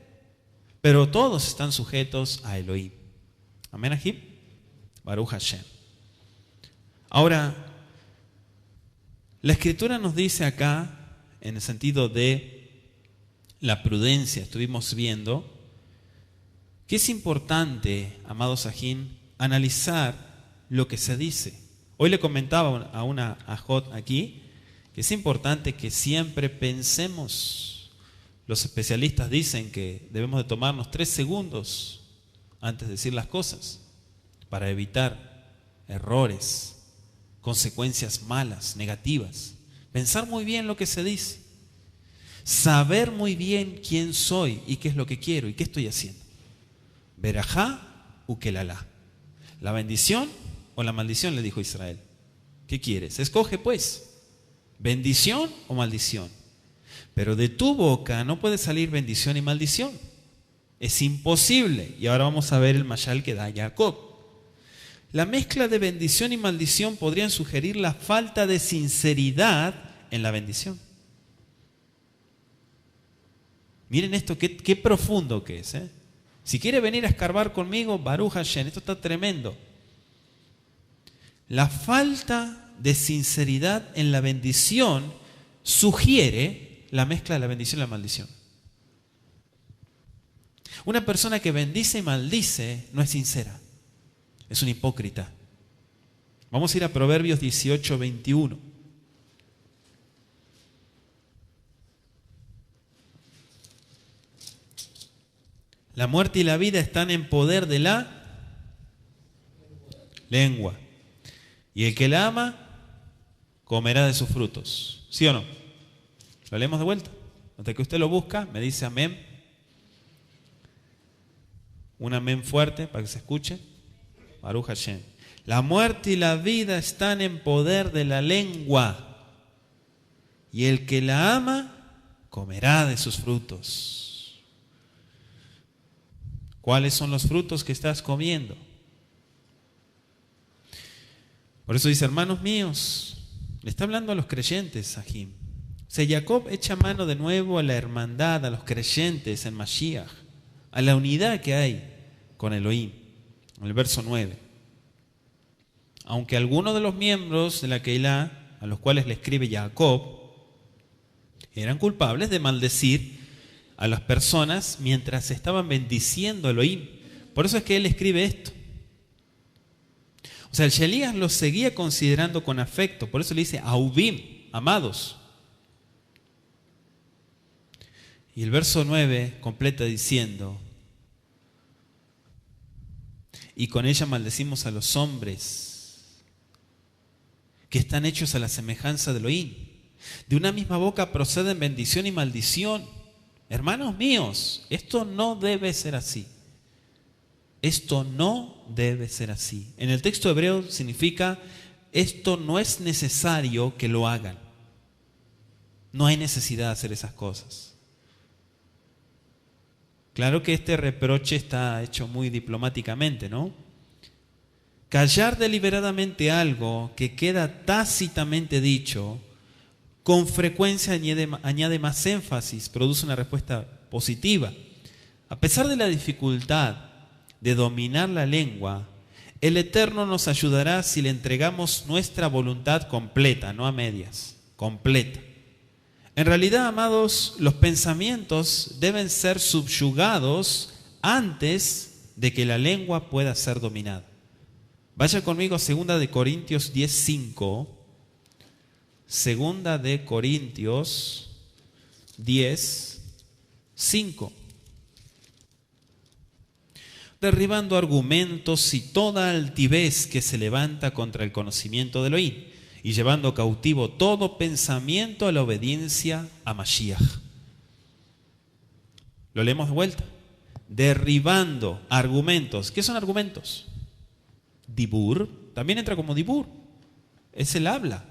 A: Pero todos están sujetos a Elohim. Amén, Ajib. Baruch Hashem. Ahora, la Escritura nos dice acá, en el sentido de la prudencia, estuvimos viendo, que es importante, amados Ajim, analizar lo que se dice. Hoy le comentaba a una ajot aquí que es importante que siempre pensemos. Los especialistas dicen que debemos de tomarnos 3 segundos antes de decir las cosas para evitar errores, consecuencias malas, negativas. Pensar muy bien lo que se dice. Saber muy bien quién soy y qué es lo que quiero y qué estoy haciendo. Berajá ukelalá. ¿La bendición o la maldición?, le dijo Israel. ¿Qué quieres? Escoge pues, bendición o maldición. Pero de tu boca no puede salir bendición y maldición. Es imposible. Y ahora vamos a ver el mashal que da Jacob. La mezcla de bendición y maldición podrían sugerir la falta de sinceridad en la bendición. Miren esto, qué profundo que es, ¿eh? Si quiere venir a escarbar conmigo, Baruch Hashem, esto está tremendo. La falta de sinceridad en la bendición sugiere la mezcla de la bendición y la maldición. Una persona que bendice y maldice no es sincera, es un hipócrita. Vamos a ir a Proverbios 18, 21. La muerte y la vida están en poder de la lengua. Y el que la ama, comerá de sus frutos. ¿Sí o no? Lo leemos de vuelta. Hasta que usted lo busca, me dice amén. Un amén fuerte para que se escuche. Baruch Hashem. La muerte y la vida están en poder de la lengua. Y el que la ama, comerá de sus frutos. ¿Cuáles son los frutos que estás comiendo? Por eso dice, hermanos míos, le está hablando a los creyentes, Sahim. O sea, Jacob echa mano de nuevo a la hermandad, a los creyentes en Mashiach, a la unidad que hay con Elohim, en el verso 9. Aunque algunos de los miembros de la Keilah, a los cuales le escribe Jacob, eran culpables de maldecir a las personas mientras estaban bendiciendo a Elohim. Por eso es que él escribe esto. O sea, el Shelías los seguía considerando con afecto. Por eso le dice, Ahubim, amados. Y el verso 9 completa diciendo, y con ella maldecimos a los hombres que están hechos a la semejanza de Elohim. De una misma boca proceden bendición y maldición. Hermanos míos, esto no debe ser así. Esto no debe ser así. En el texto hebreo significa, esto no es necesario que lo hagan. No hay necesidad de hacer esas cosas. Claro que este reproche está hecho muy diplomáticamente, ¿no? Callar deliberadamente algo que queda tácitamente dicho, con frecuencia añade más énfasis, produce una respuesta positiva. A pesar de la dificultad de dominar la lengua, el Eterno nos ayudará si le entregamos nuestra voluntad completa, no a medias, completa. En realidad, amados, los pensamientos deben ser subyugados antes de que la lengua pueda ser dominada. Vaya conmigo a 2 de Corintios 10:5. 2 de Corintios 10:5. Derribando argumentos y toda altivez que se levanta contra el conocimiento de Elohim, y llevando cautivo todo pensamiento a la obediencia a Mashiach. Lo leemos de vuelta. Derribando argumentos. ¿Qué son argumentos? Dibur, también entra como dibur. Es el habla.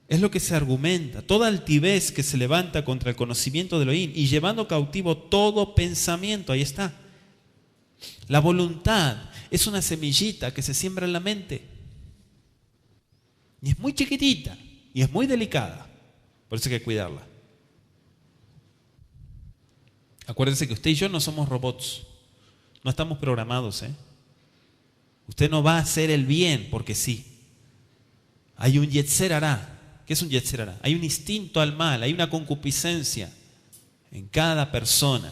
A: Es lo que se argumenta. Toda altivez que se levanta contra el conocimiento de Elohim, y llevando cautivo todo pensamiento. Ahí está. La voluntad es una semillita que se siembra en la mente. Y es muy chiquitita y es muy delicada. Por eso hay que cuidarla. Acuérdense que usted y yo no somos robots. No estamos programados, ¿eh? Usted no va a hacer el bien porque sí. Hay un yetzer hará. ¿Qué es un yetzer hará? Hay un instinto al mal, hay una concupiscencia en cada persona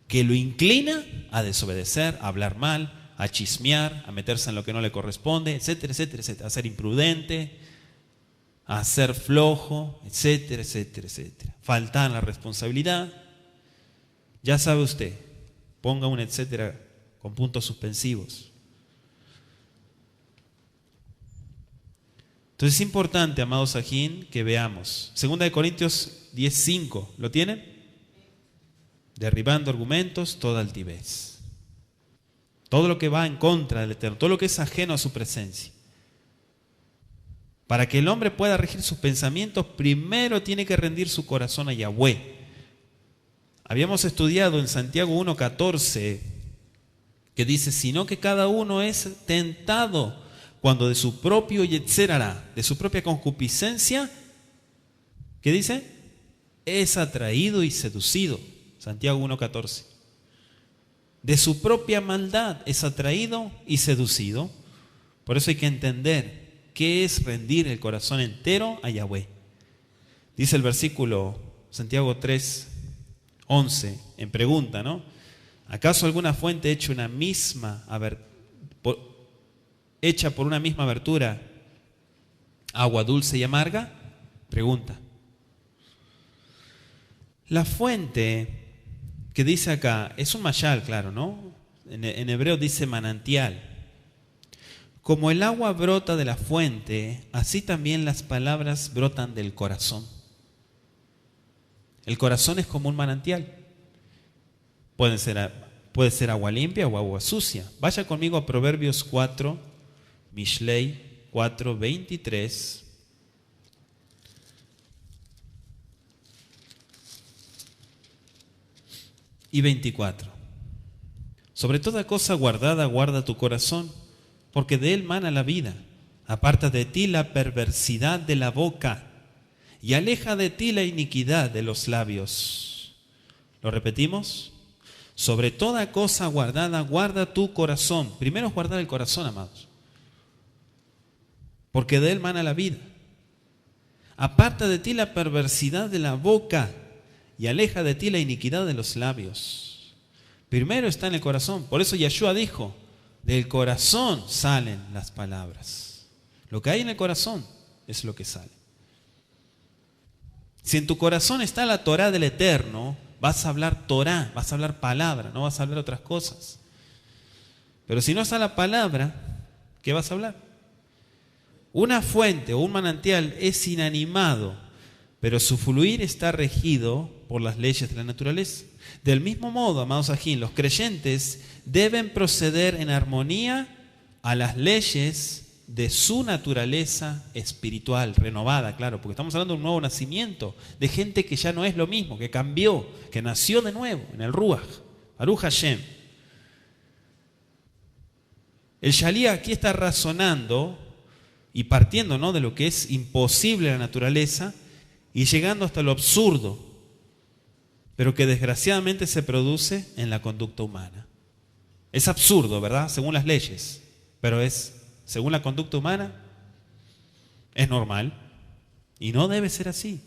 A: que lo inclina a desobedecer, a hablar mal, a chismear, a meterse en lo que no le corresponde, etcétera, etcétera, etcétera, a ser imprudente, a ser flojo, etcétera, etcétera, etcétera. Faltar a la responsabilidad. Ya sabe usted, ponga un etcétera con puntos suspensivos. Entonces es importante, amados ajín, que veamos. 2 Corintios 10:5, ¿lo tienen? Derribando argumentos, toda altivez. Todo lo que va en contra del Eterno, todo lo que es ajeno a su presencia. Para que el hombre pueda regir sus pensamientos, primero tiene que rendir su corazón a Yahweh. Habíamos estudiado en Santiago 1:14 que dice, sino que cada uno es tentado cuando de su propio yetzer hará, de su propia concupiscencia, ¿qué dice? Es atraído y seducido. Santiago 1:14. De su propia maldad es atraído y seducido. Por eso hay que entender qué es rendir el corazón entero a Yahweh. Dice el versículo Santiago 3:11, en pregunta, ¿no? ¿Acaso alguna fuente hecha por una misma abertura, agua dulce y amarga? Pregunta. La fuente que dice acá es un mashal, claro, ¿no? En hebreo dice manantial. Como el agua brota de la fuente, así también las palabras brotan del corazón. El corazón es como un manantial. Puede ser agua limpia o agua sucia. Vaya conmigo a Proverbios 4, Mishlei 4:23. Y 24. Sobre toda cosa guardada, guarda tu corazón, porque de él mana la vida. Aparta de ti la perversidad de la boca y aleja de ti la iniquidad de los labios. ¿Lo repetimos? Sobre toda cosa guardada, guarda tu corazón. Primero es guardar el corazón, amados, porque de él mana la vida. Aparta de ti la perversidad de la boca y aleja de ti la iniquidad de los labios. Primero está en el corazón. Por eso Yeshua dijo, del corazón salen las palabras. Lo que hay en el corazón es lo que sale. Si en tu corazón está la Torá del Eterno, vas a hablar Torá, vas a hablar palabra, no vas a hablar otras cosas. Pero si no está la palabra, ¿qué vas a hablar? Una fuente o un manantial es inanimado, pero su fluir está regido por las leyes de la naturaleza. Del mismo modo, amados ajín, los creyentes deben proceder en armonía a las leyes de su naturaleza espiritual, renovada, claro, porque estamos hablando de un nuevo nacimiento, de gente que ya no es lo mismo, que cambió, que nació de nuevo en el Ruach, Baruch Hashem. El Shalí aquí está razonando y partiendo, ¿no?, de lo que es imposible en la naturaleza y llegando hasta lo absurdo, pero que desgraciadamente se produce en la conducta humana. Es absurdo, ¿verdad?, según las leyes, pero según la conducta humana, es normal y no debe ser así.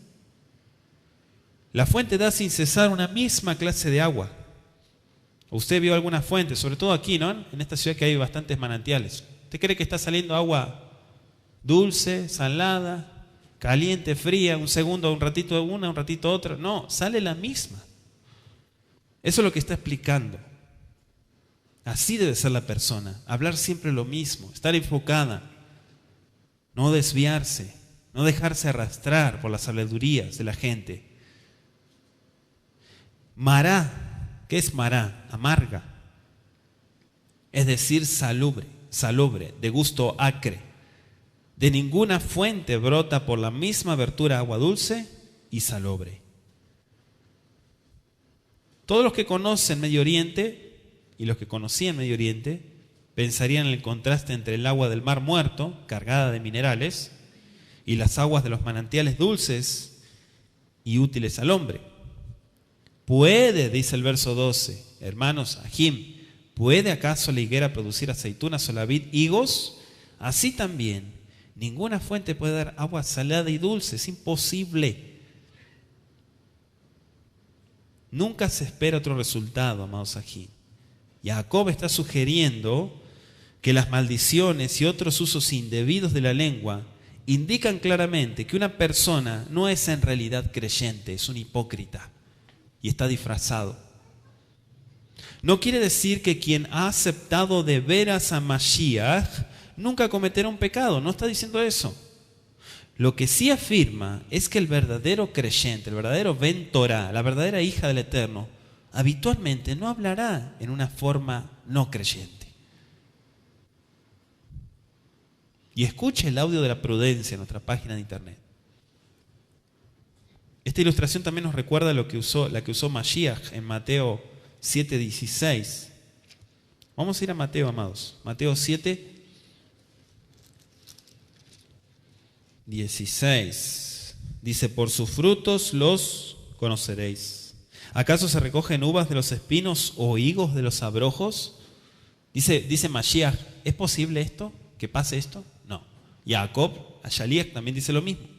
A: La fuente da sin cesar una misma clase de agua. Usted vio alguna fuente, sobre todo aquí, ¿no?, en esta ciudad que hay bastantes manantiales. ¿Usted cree que está saliendo agua dulce, salada, caliente, fría, un segundo, un ratito una, un ratito otra? No, sale la misma. Eso es lo que está explicando. Así debe ser la persona, hablar siempre lo mismo, estar enfocada, no desviarse, no dejarse arrastrar por las habladurías de la gente. Mará, ¿qué es mará? Amarga, es decir, salobre, de gusto acre. De ninguna fuente brota por la misma abertura agua dulce y salobre. Todos los que conocen Medio Oriente y los que conocían Medio Oriente pensarían en el contraste entre el agua del Mar Muerto, cargada de minerales, y las aguas de los manantiales dulces y útiles al hombre. ¿Puede, dice el verso 12, hermanos, Ajim, ¿puede acaso la higuera producir aceitunas o la vid higos? Así también, ninguna fuente puede dar agua salada y dulce, es imposible. Nunca se espera otro resultado, amados Ajim. Jacob está sugiriendo que las maldiciones y otros usos indebidos de la lengua indican claramente que una persona no es en realidad creyente, es un hipócrita y está disfrazado. No quiere decir que quien ha aceptado de veras a Mashiach nunca cometerá un pecado, no está diciendo eso. Lo que sí afirma es que el verdadero creyente, el verdadero Ben Torah, la verdadera hija del Eterno, habitualmente no hablará en una forma no creyente. Y escuche el audio de la prudencia en nuestra página de internet. Esta ilustración también nos recuerda la que usó Mashiach en Mateo 7:16. Vamos a ir a Mateo, amados. Mateo 7:16. Dice, por sus frutos los conoceréis. ¿Acaso se recogen uvas de los espinos o higos de los abrojos? Dice Mashiach, ¿es posible esto? ¿Que pase esto? No. Jacob, a Shaliach, también dice lo mismo.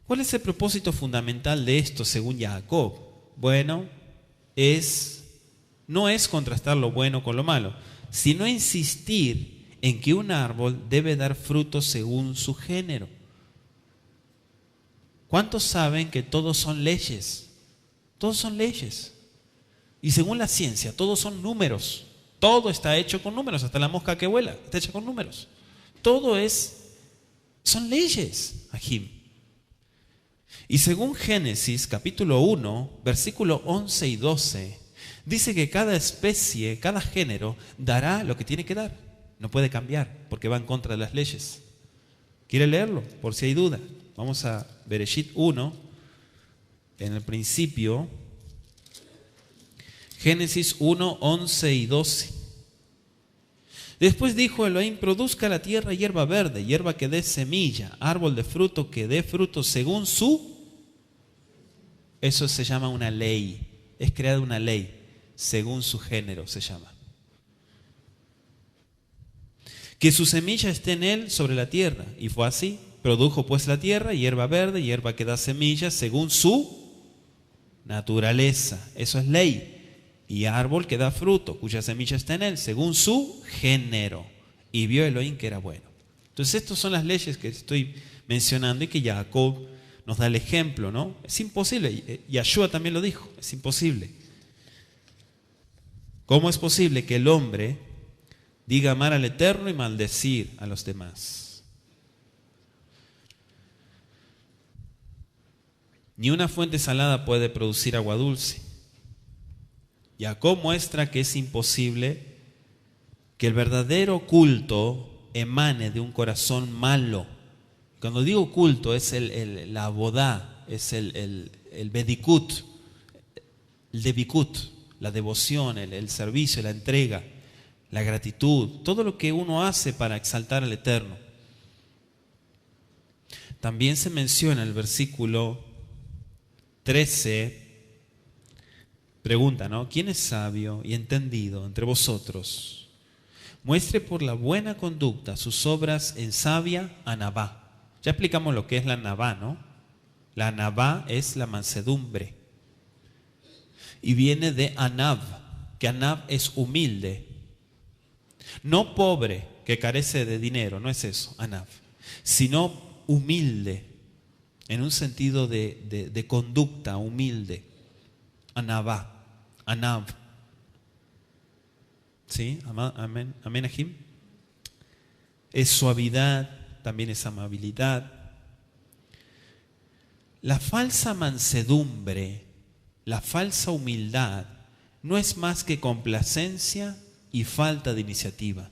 A: ¿Cuál es el propósito fundamental de esto según Jacob? Bueno, no es contrastar lo bueno con lo malo, sino insistir en que un árbol debe dar frutos según su género. ¿Cuántos saben que todos son leyes? Todos son leyes. Y según la ciencia, todos son números. Todo está hecho con números, hasta la mosca que vuela está hecha con números. Son leyes, Ajim. Y según Génesis capítulo 1, versículo 11 y 12, dice que cada especie, cada género, dará lo que tiene que dar. No puede cambiar porque va en contra de las leyes. ¿Quiere leerlo? Por si hay duda. Vamos a Bereshit 1, en el principio, Génesis 1, 11 y 12. Después dijo Elohim, produzca la tierra hierba verde, hierba que dé semilla, árbol de fruto que dé fruto según su... Eso se llama una ley. Es creada una ley, según su género se llama. Que su semilla esté en él sobre la tierra. Y fue así. Produjo pues la tierra hierba verde, hierba que da semilla, según su naturaleza. Eso es ley. Y árbol que da fruto, cuya semilla está en él, según su género. Y vio Elohim que era bueno. Entonces estas son las leyes que estoy mencionando y que Jacob nos da el ejemplo, ¿no? Es imposible. Yahshua también lo dijo, es imposible. ¿Cómo es posible que el hombre diga amar al Eterno y maldecir a los demás? Ni una fuente salada puede producir agua dulce. Jacob muestra que es imposible que el verdadero culto emane de un corazón malo. Cuando digo culto es la abodá, es el bedikut, el debikut, la devoción, el servicio, la entrega, la gratitud, todo lo que uno hace para exaltar al Eterno. También se menciona en el versículo 13, pregunta, ¿no? ¿Quién es sabio y entendido entre vosotros? Muestre por la buena conducta sus obras en sabia anabá. Ya explicamos lo que es la anabá, ¿no? La anabá es la mansedumbre. Y viene de anab, que anab es humilde. No pobre, que carece de dinero, no es eso, anab. Sino humilde, en un sentido de conducta, humilde. Anabá, anab. ¿Sí? Amén, amén, Ajim. Es suavidad, también es amabilidad. La falsa mansedumbre, la falsa humildad, no es más que complacencia y falta de iniciativa.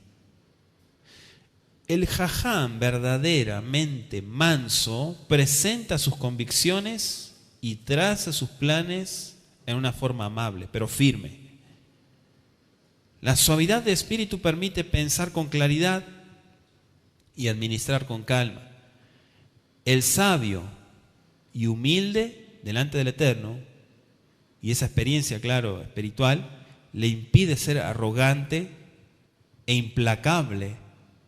A: El jajam verdaderamente manso presenta sus convicciones y traza sus planes en una forma amable, pero firme. La suavidad de espíritu permite pensar con claridad y administrar con calma. El sabio y humilde delante del Eterno, y esa experiencia, claro, espiritual, le impide ser arrogante e implacable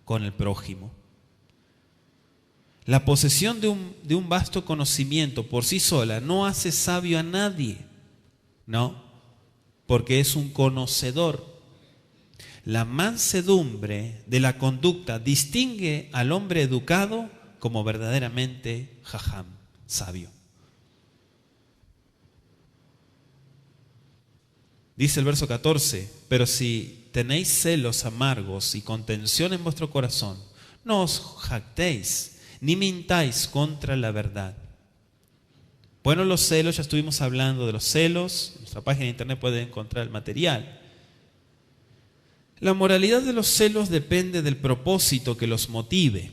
A: con el prójimo. La posesión de un vasto conocimiento por sí sola no hace sabio a nadie, ¿no? Porque es un conocedor. La mansedumbre de la conducta distingue al hombre educado como verdaderamente jajam, sabio. Dice el verso 14, pero si tenéis celos amargos y contención en vuestro corazón, no os jactéis, ni mintáis contra la verdad. Bueno, los celos, ya estuvimos hablando de los celos. En nuestra página de internet pueden encontrar el material. La moralidad de los celos depende del propósito que los motive.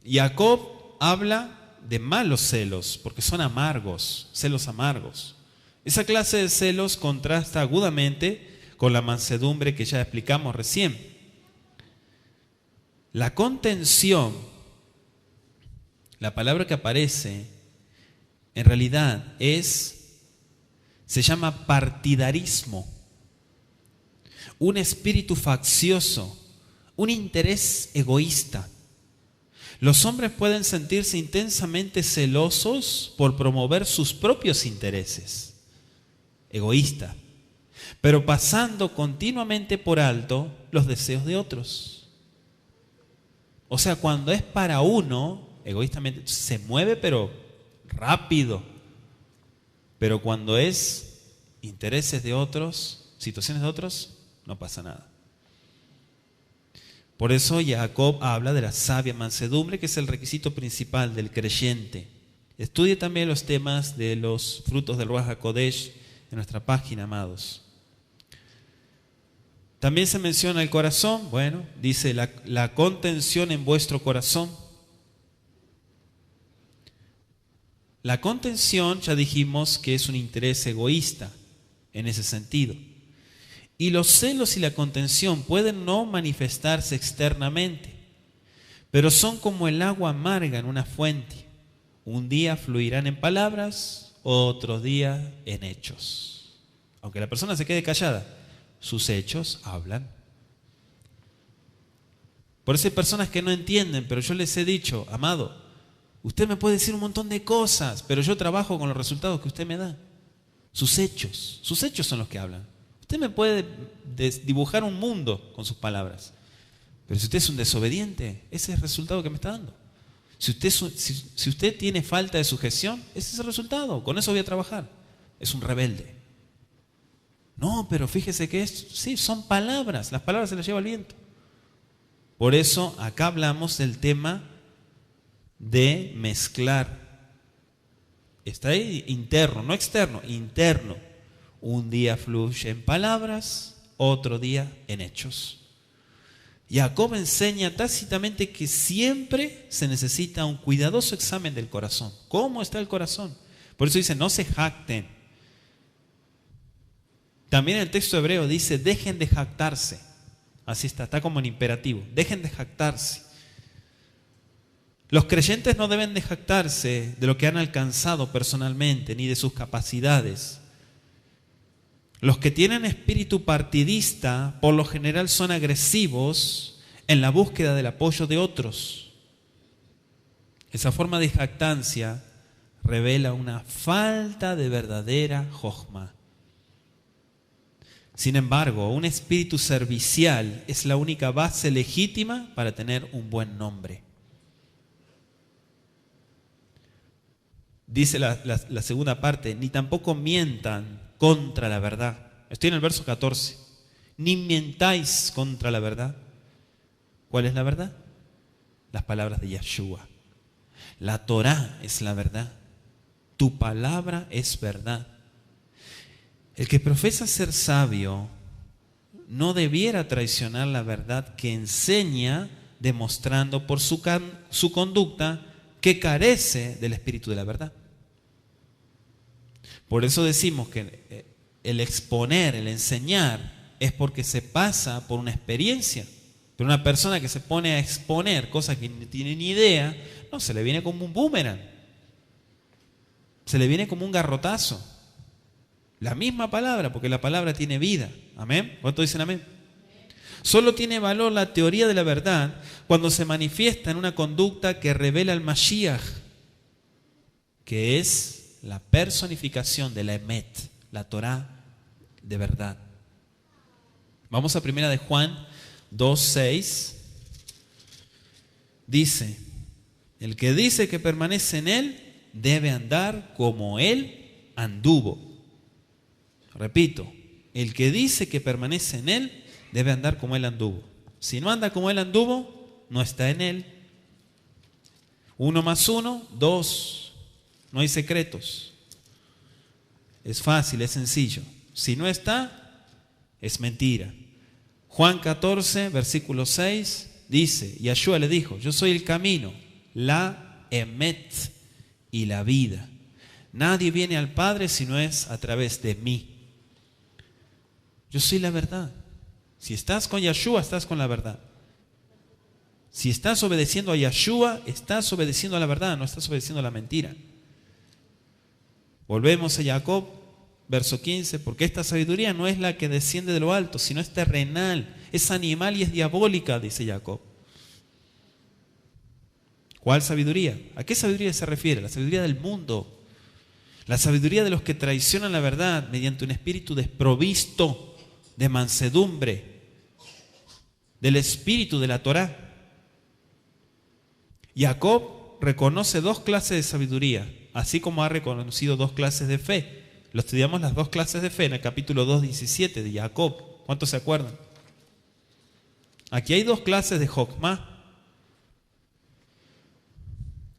A: Jacob habla de malos celos, porque son amargos, celos amargos. Esa clase de celos contrasta agudamente con la mansedumbre que ya explicamos recién. La contención, la palabra que aparece, en realidad se llama partidarismo, un espíritu faccioso, un interés egoísta. Los hombres pueden sentirse intensamente celosos por promover sus propios intereses, egoísta, pero pasando continuamente por alto los deseos de otros. O sea, cuando es para uno, egoístamente, se mueve pero rápido. Pero cuando es intereses de otros, situaciones de otros, no pasa nada. Por eso Jacob habla de la sabia mansedumbre, que es el requisito principal del creyente. Estudie también los temas de los frutos del Ruach HaKodesh en nuestra página, amados. También se menciona el corazón. Bueno, dice la contención en vuestro corazón. La contención, ya dijimos que es un interés egoísta en ese sentido. Y los celos y la contención pueden no manifestarse externamente, pero son como el agua amarga en una fuente. Un día fluirán en palabras, otro día en hechos. Aunque la persona se quede callada, sus hechos hablan. Por eso hay personas que no entienden, pero yo les he dicho, amado, usted me puede decir un montón de cosas, pero yo trabajo con los resultados que usted me da. Sus hechos son los que hablan. Usted me puede dibujar un mundo con sus palabras, pero si usted es un desobediente, ese es el resultado que me está dando. Si usted tiene falta de sujeción, ese es el resultado. Con eso voy a trabajar. Es un rebelde. No, pero fíjese que sí, son palabras. Las palabras se las lleva el viento. Por eso acá hablamos del tema de mezclar. Está ahí interno, no externo, interno. Un día fluye en palabras, otro día en hechos. Jacob enseña tácitamente que siempre se necesita un cuidadoso examen del corazón. ¿Cómo está el corazón? Por eso dice, no se jacten. También el texto hebreo dice, dejen de jactarse. Así está como en imperativo. Dejen de jactarse. Los creyentes no deben de jactarse de lo que han alcanzado personalmente, ni de sus capacidades. Los que tienen espíritu partidista, por lo general son agresivos en la búsqueda del apoyo de otros. Esa forma de jactancia revela una falta de verdadera jojma. Sin embargo, un espíritu servicial es la única base legítima para tener un buen nombre. Dice la segunda parte, ni tampoco mientan contra la verdad. Estoy en el verso 14. Ni mientáis contra la verdad. ¿Cuál es la verdad? Las palabras de Yeshua. La Torá es la verdad. Tu palabra es verdad. El que profesa ser sabio no debiera traicionar la verdad que enseña, demostrando por su conducta que carece del espíritu de la verdad. Por eso decimos que el exponer, el enseñar, es porque se pasa por una experiencia. Pero una persona que se pone a exponer cosas que no tiene ni idea, no, se le viene como un boomerang. Se le viene como un garrotazo. La misma palabra, porque la palabra tiene vida. ¿Amén? ¿Cuántos dicen amén? Solo tiene valor la teoría de la verdad cuando se manifiesta en una conducta que revela el Mashiach, que es la personificación de la Emet, la Torá de verdad. Vamos a 1 de Juan 2:6. Dice, el que dice que permanece en él debe andar como él anduvo. Repito, el que dice que permanece en él debe andar como él anduvo. Si no anda como él anduvo, no está en él. 1 más 1, 2. No hay secretos. Es fácil, es sencillo. Si no está, es mentira. Juan 14, versículo 6, dice, Yahshua le dijo, yo soy el camino, la emet y la vida. Nadie viene al Padre si no es a través de mí. Yo soy la verdad. Si estás con Yahshua, estás con la verdad. Si estás obedeciendo a Yahshua, estás obedeciendo a la verdad, no estás obedeciendo a la mentira. Volvemos a Jacob, verso 15, porque esta sabiduría no es la que desciende de lo alto, sino es terrenal, es animal y es diabólica, dice Jacob. ¿Cuál sabiduría? ¿A qué sabiduría se refiere? La sabiduría del mundo. La sabiduría de los que traicionan la verdad mediante un espíritu desprovisto de mansedumbre, del espíritu de la Torá. Jacob reconoce dos clases de sabiduría, así como ha reconocido dos clases de fe. Lo estudiamos las dos clases de fe en el capítulo 2:17 de Jacob. ¿Cuántos se acuerdan? Aquí hay dos clases de Jokmá.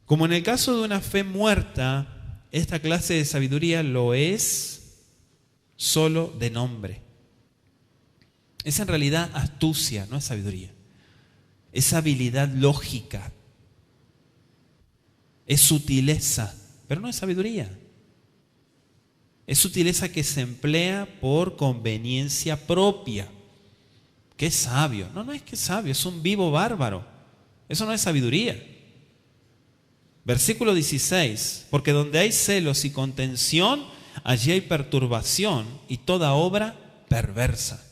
A: Como en el caso de una fe muerta, esta clase de sabiduría lo es solo de nombre. Es en realidad astucia, no es sabiduría. Es habilidad lógica. Es sutileza, pero no es sabiduría. Es sutileza que se emplea por conveniencia propia. ¿Qué es sabio? No es que es sabio, es un vivo bárbaro. Eso no es sabiduría. Versículo 16, porque donde hay celos y contención, allí hay perturbación y toda obra perversa.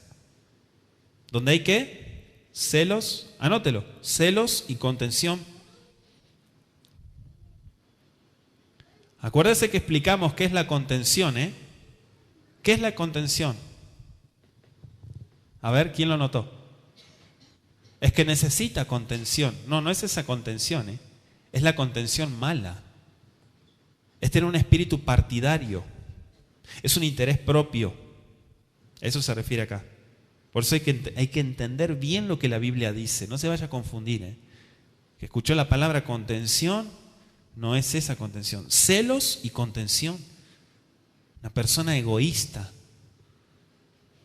A: ¿Dónde hay qué? Celos, anótelo, celos y contención. Acuérdese que explicamos qué es la contención, ¿eh? ¿Qué es la contención? A ver, ¿quién lo notó? Es que necesita contención. No es esa contención, ¿eh? Es la contención mala. Es tener un espíritu partidario. Es un interés propio. A eso se refiere acá. Por eso hay que entender bien lo que la Biblia dice. No se vaya a confundir, ¿eh? Que escuchó la palabra contención, no es esa contención. Celos y contención. Una persona egoísta.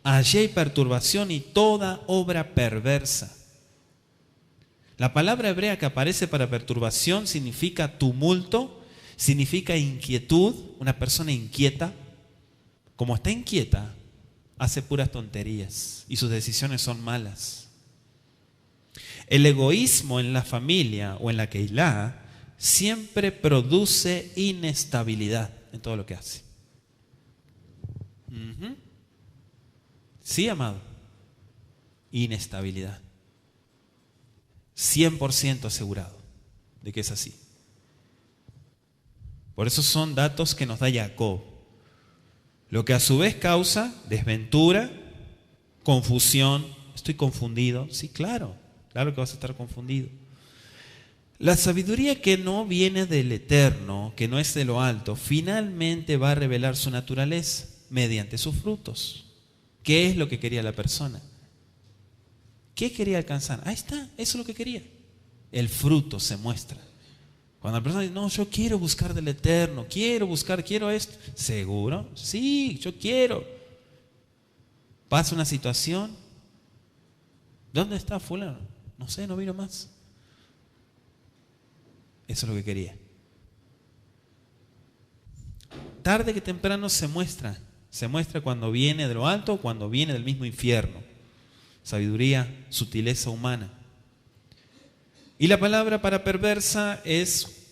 A: Allí hay perturbación y toda obra perversa. La palabra hebrea que aparece para perturbación significa tumulto, significa inquietud, una persona inquieta. Como está inquieta, hace puras tonterías y sus decisiones son malas. El egoísmo en la familia o en la Keilah siempre produce inestabilidad en todo lo que hace. Sí, amado. Inestabilidad. 100% asegurado de que es así. Por eso son datos que nos da Jacob. Lo que a su vez causa desventura, confusión. Estoy confundido. Sí, claro que vas a estar confundido. La sabiduría que no viene del eterno, que no es de lo alto, finalmente va a revelar su naturaleza mediante sus frutos. ¿Qué es lo que quería la persona? ¿Qué quería alcanzar? Ahí está, eso es lo que quería. El fruto se muestra. Cuando la persona dice, no, yo quiero buscar del eterno, quiero esto. ¿Seguro? Sí, yo quiero. Pasa una situación. ¿Dónde está fulano? No sé, no vino más. Eso es lo que quería. Tarde que temprano se muestra. Se muestra cuando viene de lo alto o cuando viene del mismo infierno. Sabiduría, sutileza humana. Y la palabra para perversa es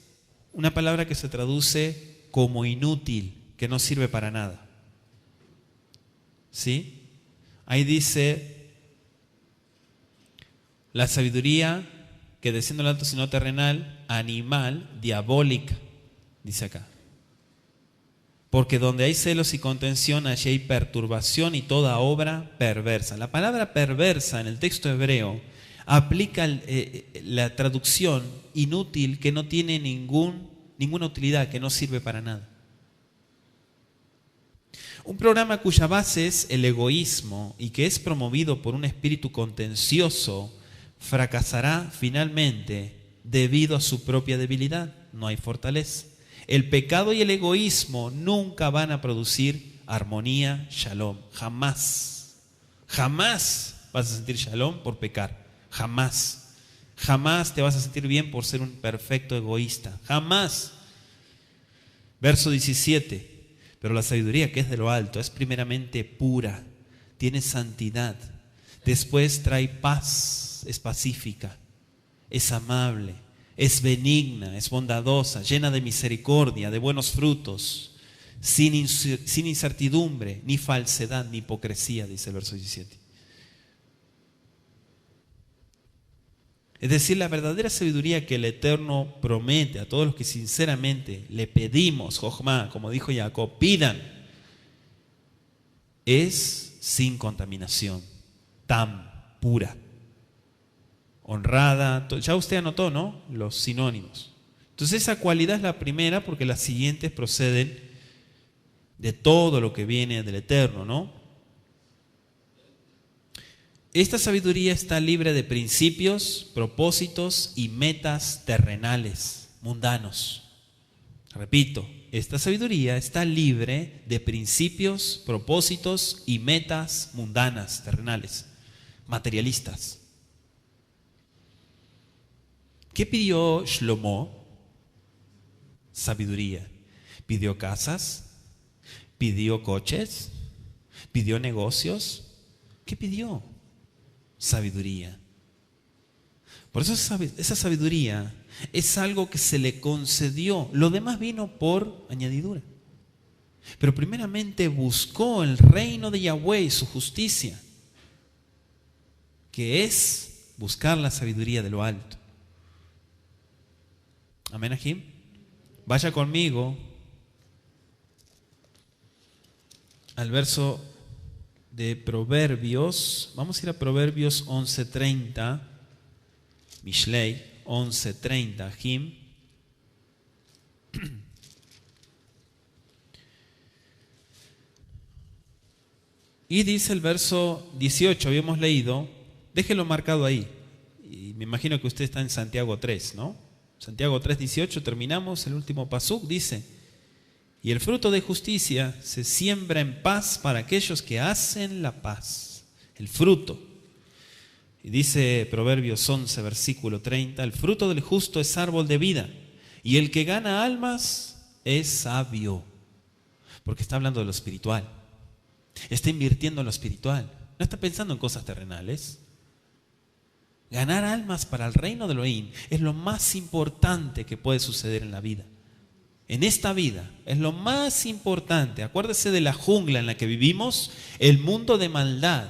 A: una palabra que se traduce como inútil, que no sirve para nada. ¿Sí? Ahí dice, la sabiduría que desciende del alto sino terrenal, animal, diabólica, dice acá. Porque donde hay celos y contención, allí hay perturbación y toda obra perversa. La palabra perversa en el texto hebreo aplica la traducción inútil que no tiene ninguna utilidad, que no sirve para nada. Un programa cuya base es el egoísmo y que es promovido por un espíritu contencioso fracasará finalmente debido a su propia debilidad. No hay fortaleza. El pecado y el egoísmo nunca van a producir armonía, shalom. Jamás. Jamás vas a sentir shalom por pecar. Jamás. Jamás te vas a sentir bien por ser un perfecto egoísta. Jamás. Verso 17. Pero la sabiduría que es de lo alto es primeramente pura, tiene santidad, después trae paz, es pacífica, es amable, es benigna, es bondadosa, llena de misericordia, de buenos frutos, sin incertidumbre, ni falsedad, ni hipocresía, dice el verso 17. Es decir, la verdadera sabiduría que el Eterno promete a todos los que sinceramente le pedimos, Jochma, como dijo Jacob, pidan, es sin contaminación, tan pura, honrada. Ya usted anotó, ¿no?, los sinónimos. Entonces esa cualidad es la primera, porque las siguientes proceden de todo lo que viene del Eterno, ¿no? Esta sabiduría está libre de principios, propósitos y metas terrenales, mundanos. Repito, esta sabiduría está libre de principios, propósitos y metas mundanas, terrenales, materialistas. ¿Qué pidió Shlomo? Sabiduría. ¿Pidió casas? ¿Pidió coches? ¿Pidió negocios? ¿Qué pidió? Sabiduría. Por eso esa sabiduría es algo que se le concedió. Lo demás vino por añadidura. Pero primeramente buscó el reino de Yahweh y su justicia, que es buscar la sabiduría de lo alto. Amén, Ajim. Vaya conmigo al verso de Proverbios. Vamos a ir a Proverbios 11:30, Mishlei 11:30, Jim. Y dice el verso 18, habíamos leído, déjelo marcado ahí. Y me imagino que usted está en Santiago 3, ¿no? Santiago 3:18, terminamos, el último pasuk dice: y el fruto de justicia se siembra en paz para aquellos que hacen la paz. El fruto. Y dice Proverbios 11, versículo 30, el fruto del justo es árbol de vida, y el que gana almas es sabio. Porque está hablando de lo espiritual. Está invirtiendo en lo espiritual. No está pensando en cosas terrenales. Ganar almas para el reino de Elohim es lo más importante que puede suceder en la vida. En esta vida es lo más importante. Acuérdese de la jungla en la que vivimos, el mundo de maldad,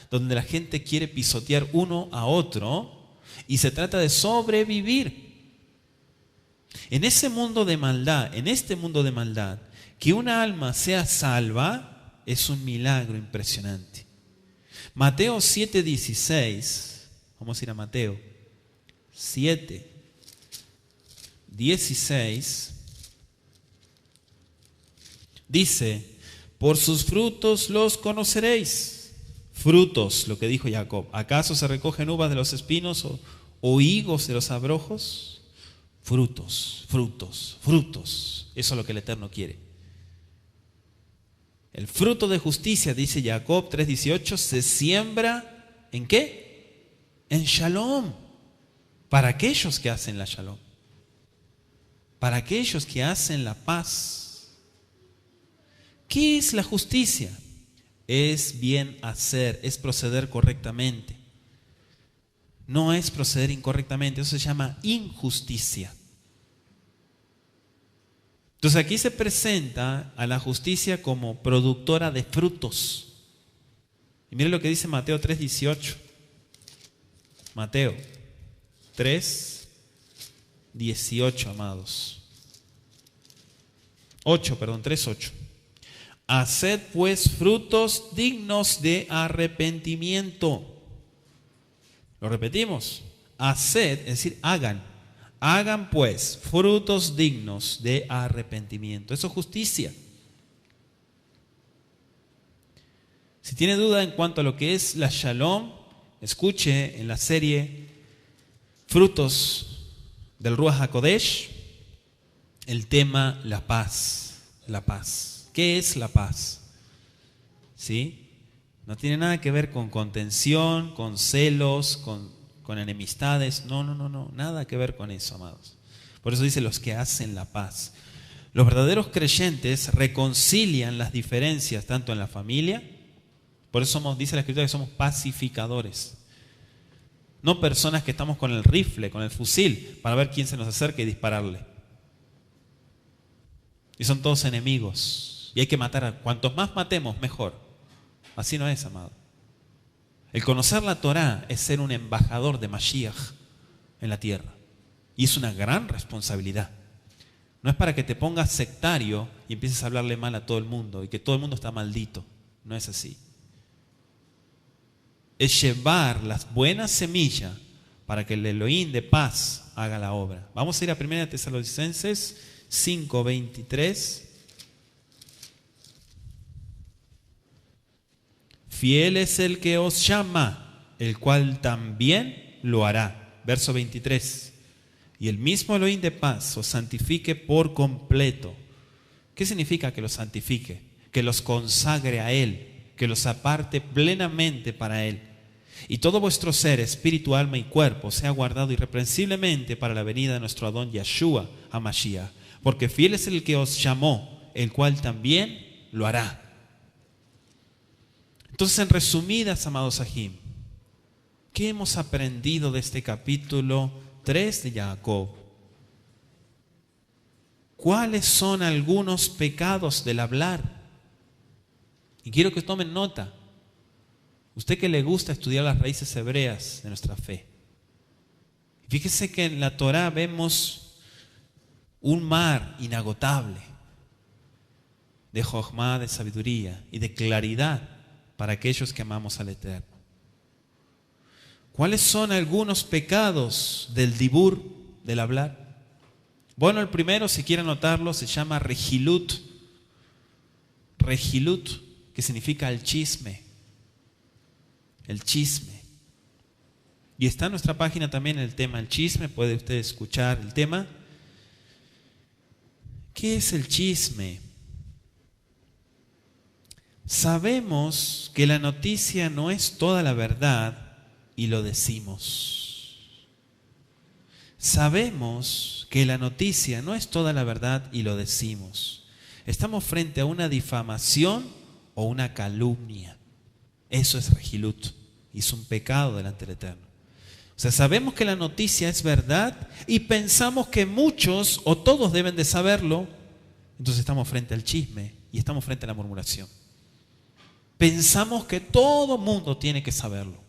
A: donde la gente quiere pisotear uno a otro y se trata de sobrevivir. En ese mundo de maldad, en este mundo de maldad, que una alma sea salva es un milagro impresionante. Mateo 7:16, vamos a ir a Mateo 7:16. Dice, por sus frutos los conoceréis. Frutos, lo que dijo Jacob. ¿Acaso se recogen uvas de los espinos o higos de los abrojos? Frutos, frutos, frutos. Eso es lo que el Eterno quiere. El fruto de justicia, dice Jacob 3:18, se siembra ¿en qué? En shalom. Para aquellos que hacen la shalom. Para aquellos que hacen la paz. ¿Qué es la justicia? Es bien hacer, es proceder correctamente. No es proceder incorrectamente, eso se llama injusticia. Entonces aquí se presenta a la justicia como productora de frutos. Y miren lo que dice Mateo 3:18. Mateo 3:18, amados. 3:8. Haced pues frutos dignos de arrepentimiento. Lo repetimos. Haced, es decir, hagan. Hagan pues frutos dignos de arrepentimiento. Eso es justicia. Si tiene duda en cuanto a lo que es la Shalom, escuche en la serie Frutos del Ruach HaKodesh, el tema la paz. La paz. ¿Qué es la paz? ¿Sí? No tiene nada que ver con contención, con celos, con enemistades. No, nada que ver con eso, amados. Por eso dice los que hacen la paz. Los verdaderos creyentes reconcilian las diferencias tanto en la familia, por eso dice la Escritura que somos pacificadores. No personas que estamos con el rifle, con el fusil, para ver quién se nos acerca y dispararle. Y son todos enemigos. Y hay que matar. Cuantos más matemos, mejor. Así no es, amado. El conocer la Torá es ser un embajador de Mashiach en la tierra. Y es una gran responsabilidad. No es para que te pongas sectario y empieces a hablarle mal a todo el mundo y que todo el mundo está maldito. No es así. Es llevar las buenas semillas para que el Elohim de paz haga la obra. Vamos a ir a 1 Tesalonicenses 5:23. Fiel es el que os llama, el cual también lo hará. Verso 23. Y el mismo Elohim de paz os santifique por completo. ¿Qué significa que los santifique? Que los consagre a Él, que los aparte plenamente para Él. Y todo vuestro ser, espíritu, alma y cuerpo, sea guardado irreprensiblemente para la venida de nuestro Adón Yahshua HaMashiach. Porque fiel es el que os llamó, el cual también lo hará. Entonces, en resumidas, amados Sahim, ¿qué hemos aprendido de este capítulo 3 de Jacob? ¿Cuáles son algunos pecados del hablar? Y quiero que tomen nota. Usted que le gusta estudiar las raíces hebreas de nuestra fe. Fíjese que en la Torá vemos un mar inagotable de jochma, de sabiduría y de claridad para aquellos que amamos al Eterno. ¿Cuáles son algunos pecados del dibur, del hablar? Bueno, el primero, si quieren anotarlo, se llama rejilut. Rejilut, que significa el chisme. El chisme. Y está en nuestra página también el tema el chisme, puede usted escuchar el tema. ¿Qué es el chisme? Sabemos que la noticia no es toda la verdad y lo decimos. Sabemos que la noticia no es toda la verdad y lo decimos. Estamos frente a una difamación o una calumnia. Eso es rejilut y es un pecado delante del Eterno. O sea, sabemos que la noticia es verdad y pensamos que muchos o todos deben de saberlo. Entonces estamos frente al chisme y estamos frente a la murmuración. Pensamos que todo mundo tiene que saberlo.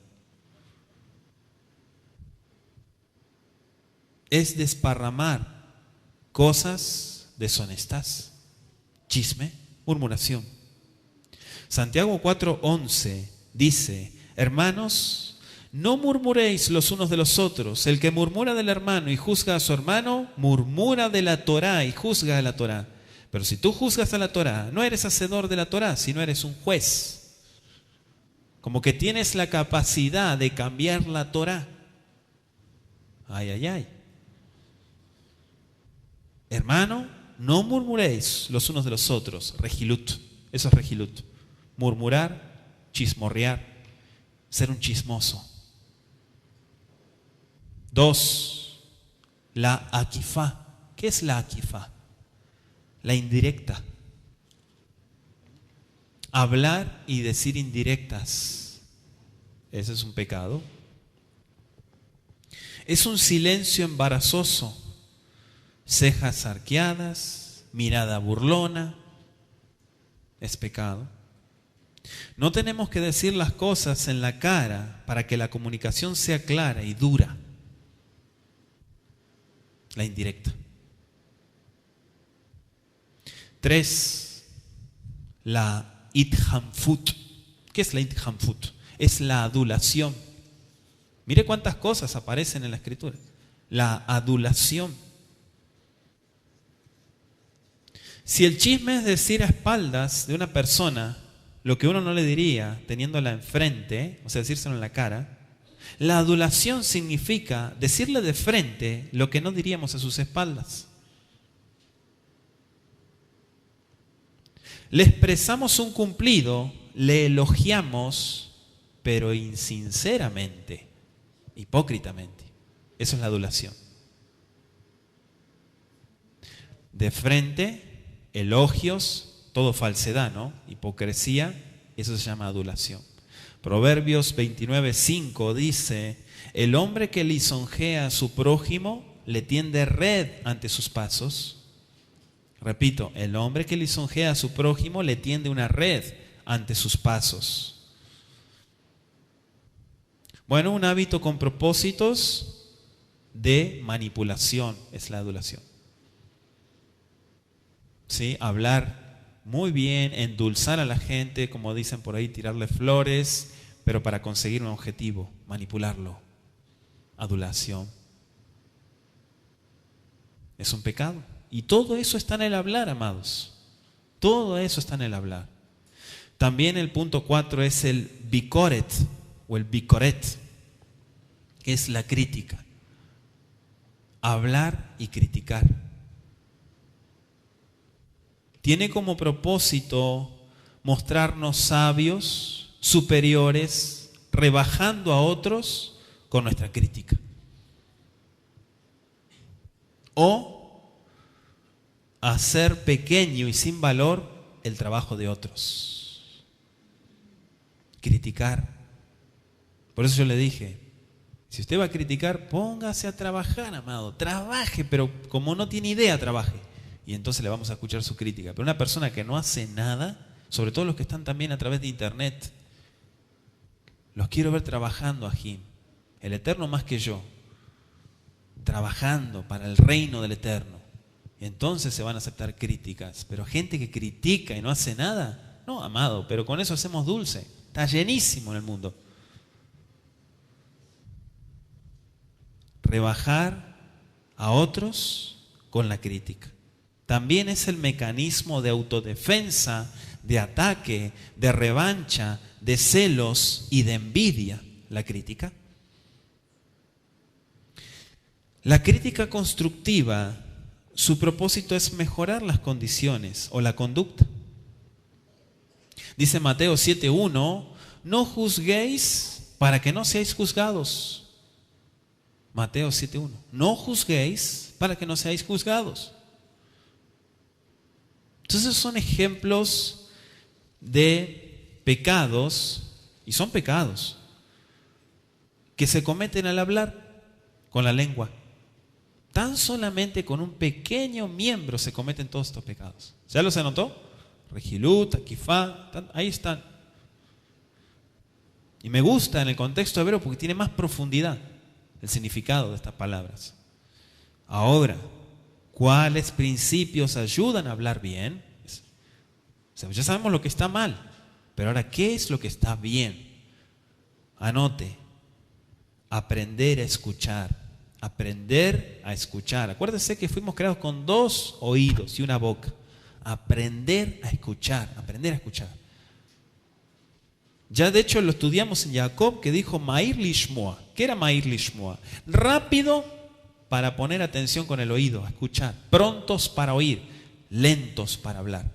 A: Es desparramar cosas deshonestas, chisme, murmuración. Santiago 4:11 dice: hermanos, no murmuréis los unos de los otros. El que murmura del hermano y juzga a su hermano, murmura de la Torá y juzga a la Torá. Pero si tú juzgas a la Torá, no eres hacedor de la Torá, sino eres un juez. Como que tienes la capacidad de cambiar la Torá. Ay, ay, ay. Hermano, no murmuréis los unos de los otros. Rejilut. Eso es rejilut. Murmurar, chismorrear, ser un chismoso. 2. La akifá. ¿Qué es la akifá? La indirecta. Hablar y decir indirectas. Ese es un pecado. Es un silencio embarazoso. Cejas arqueadas, mirada burlona. Es pecado. No tenemos que decir las cosas en la cara para que la comunicación sea clara y dura. La indirecta. 3. La ithamfut. ¿Qué es la ithamfut? Es la adulación. Mire cuántas cosas aparecen en la Escritura. La adulación. Si el chisme es decir a espaldas de una persona lo que uno no le diría teniéndola enfrente, o sea, decírselo en la cara, La adulación significa decirle de frente lo que no diríamos a sus espaldas. Le expresamos un cumplido, le elogiamos, pero insinceramente, hipócritamente. Eso es la adulación. De frente, elogios, todo falsedad, ¿no? Hipocresía, eso se llama adulación. Proverbios 29:5 dice: el hombre que lisonjea a su prójimo le tiende red ante sus pasos. Repito, el hombre que lisonjea a su prójimo le tiende una red ante sus pasos. Bueno, un hábito con propósitos de manipulación es la adulación. ¿Sí? Hablar muy bien, endulzar a la gente, como dicen por ahí, tirarle flores, pero para conseguir un objetivo, manipularlo. Adulación. Es un pecado. Y todo eso está en el hablar, amados. Todo eso está en el hablar. También el punto 4 es el bicoret o el bicoret, que es la crítica. Hablar y criticar. Tiene como propósito mostrarnos sabios, superiores, rebajando a otros con nuestra crítica. O hacer pequeño y sin valor el trabajo de otros. Criticar. Por eso yo le dije, si usted va a criticar, póngase a trabajar, amado. Trabaje, pero como no tiene idea, trabaje. Y entonces le vamos a escuchar su crítica. Pero una persona que no hace nada, sobre todo los que están también a través de internet, los quiero ver trabajando aquí. El Eterno más que yo. Trabajando para el reino del Eterno. Y entonces se van a aceptar críticas. Pero gente que critica y no hace nada, no, amado, pero con eso hacemos dulce. Está llenísimo en el mundo. Rebajar a otros con la crítica. También es el mecanismo de autodefensa, de ataque, de revancha, de celos y de envidia, la crítica. La crítica constructiva, su propósito es mejorar las condiciones o la conducta. Dice Mateo 7:1, no juzguéis para que no seáis juzgados. Mateo 7:1, no juzguéis para que no seáis juzgados. Entonces son ejemplos de pecados, y son pecados, que se cometen al hablar con la lengua. Tan solamente con un pequeño miembro se cometen todos estos pecados. ¿Ya los anotó? Regilut, Akifá, ahí están. Y me gusta en el contexto hebreo porque tiene más profundidad el significado de estas palabras. Ahora, ¿cuáles principios ayudan a hablar bien? O sea, ya sabemos lo que está mal, pero ahora, ¿qué es lo que está bien? Anote, aprender a escuchar. Aprender a escuchar. Acuérdese que fuimos creados con 2 oídos y una boca. Aprender a escuchar, aprender a escuchar. Ya de hecho lo estudiamos en Jacob, que dijo Ma'ir Lishmoa. ¿Qué era Ma'ir Lishmoa? Rápido para poner atención con el oído, a escuchar. Prontos para oír, lentos para hablar.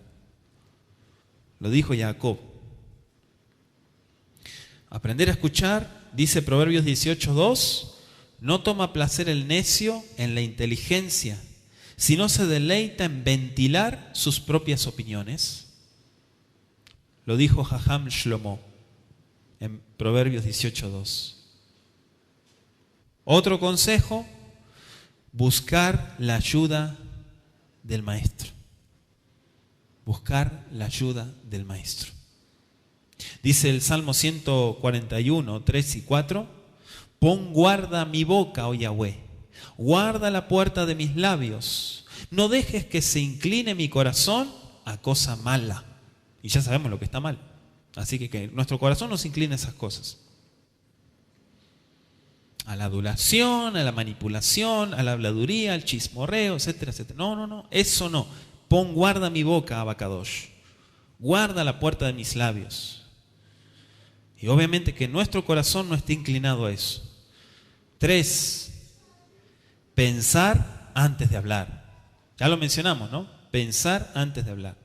A: Lo dijo Jacob. Aprender a escuchar, dice Proverbios 18:2. No toma placer el necio en la inteligencia, sino se deleita en ventilar sus propias opiniones. Lo dijo Jajam Shlomo en Proverbios 18:2. Otro consejo, buscar la ayuda del maestro. Buscar la ayuda del maestro. Dice el Salmo 141, 3 y 4. Pon guarda mi boca, oh Yahweh, guarda la puerta de mis labios, no dejes que se incline mi corazón a cosa mala. Y ya sabemos lo que está mal, así que nuestro corazón no se incline a esas cosas. A la adulación, a la manipulación, a la habladuría, al chismorreo, etcétera, etcétera. No, eso no. Pon guarda mi boca, Abacadosh, guarda la puerta de mis labios. Y obviamente que nuestro corazón no esté inclinado a eso. 3, pensar antes de hablar. Ya lo mencionamos, ¿no? Pensar antes de hablar.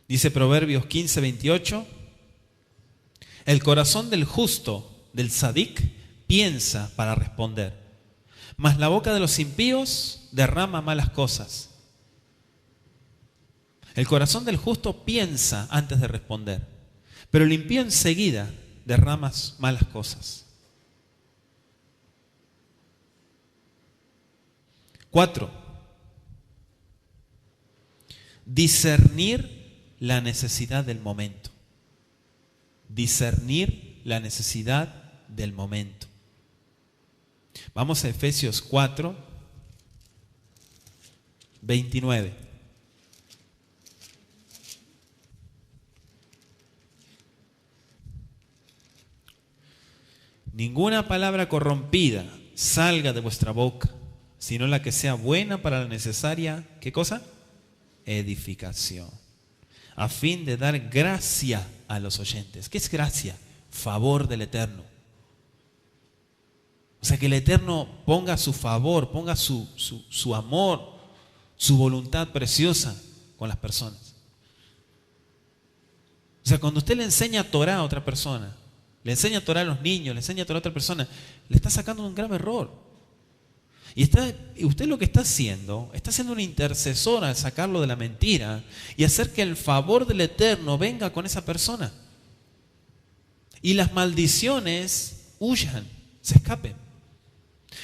A: Dice Proverbios 15:28, el corazón del justo, del tzadik, piensa para responder, mas la boca de los impíos derrama malas cosas. El corazón del justo piensa antes de responder, pero el impío enseguida derrama malas cosas. 4, discernir la necesidad del momento. Discernir la necesidad del momento. Vamos a Efesios 4, 29. Ninguna palabra corrompida salga de vuestra boca, sino la que sea buena para la necesaria, ¿qué cosa? Edificación, a fin de dar gracia a los oyentes. ¿Qué es gracia? Favor del Eterno. O sea, que el Eterno ponga su favor, ponga su amor, su voluntad preciosa con las personas. O sea, cuando usted le enseña Torah a otra persona, le enseña Torah a los niños, le enseña Torah a otra persona, le está sacando un grave error. Y usted lo que está siendo una intercesora al sacarlo de la mentira y hacer que el favor del Eterno venga con esa persona. Y las maldiciones huyan, se escapen.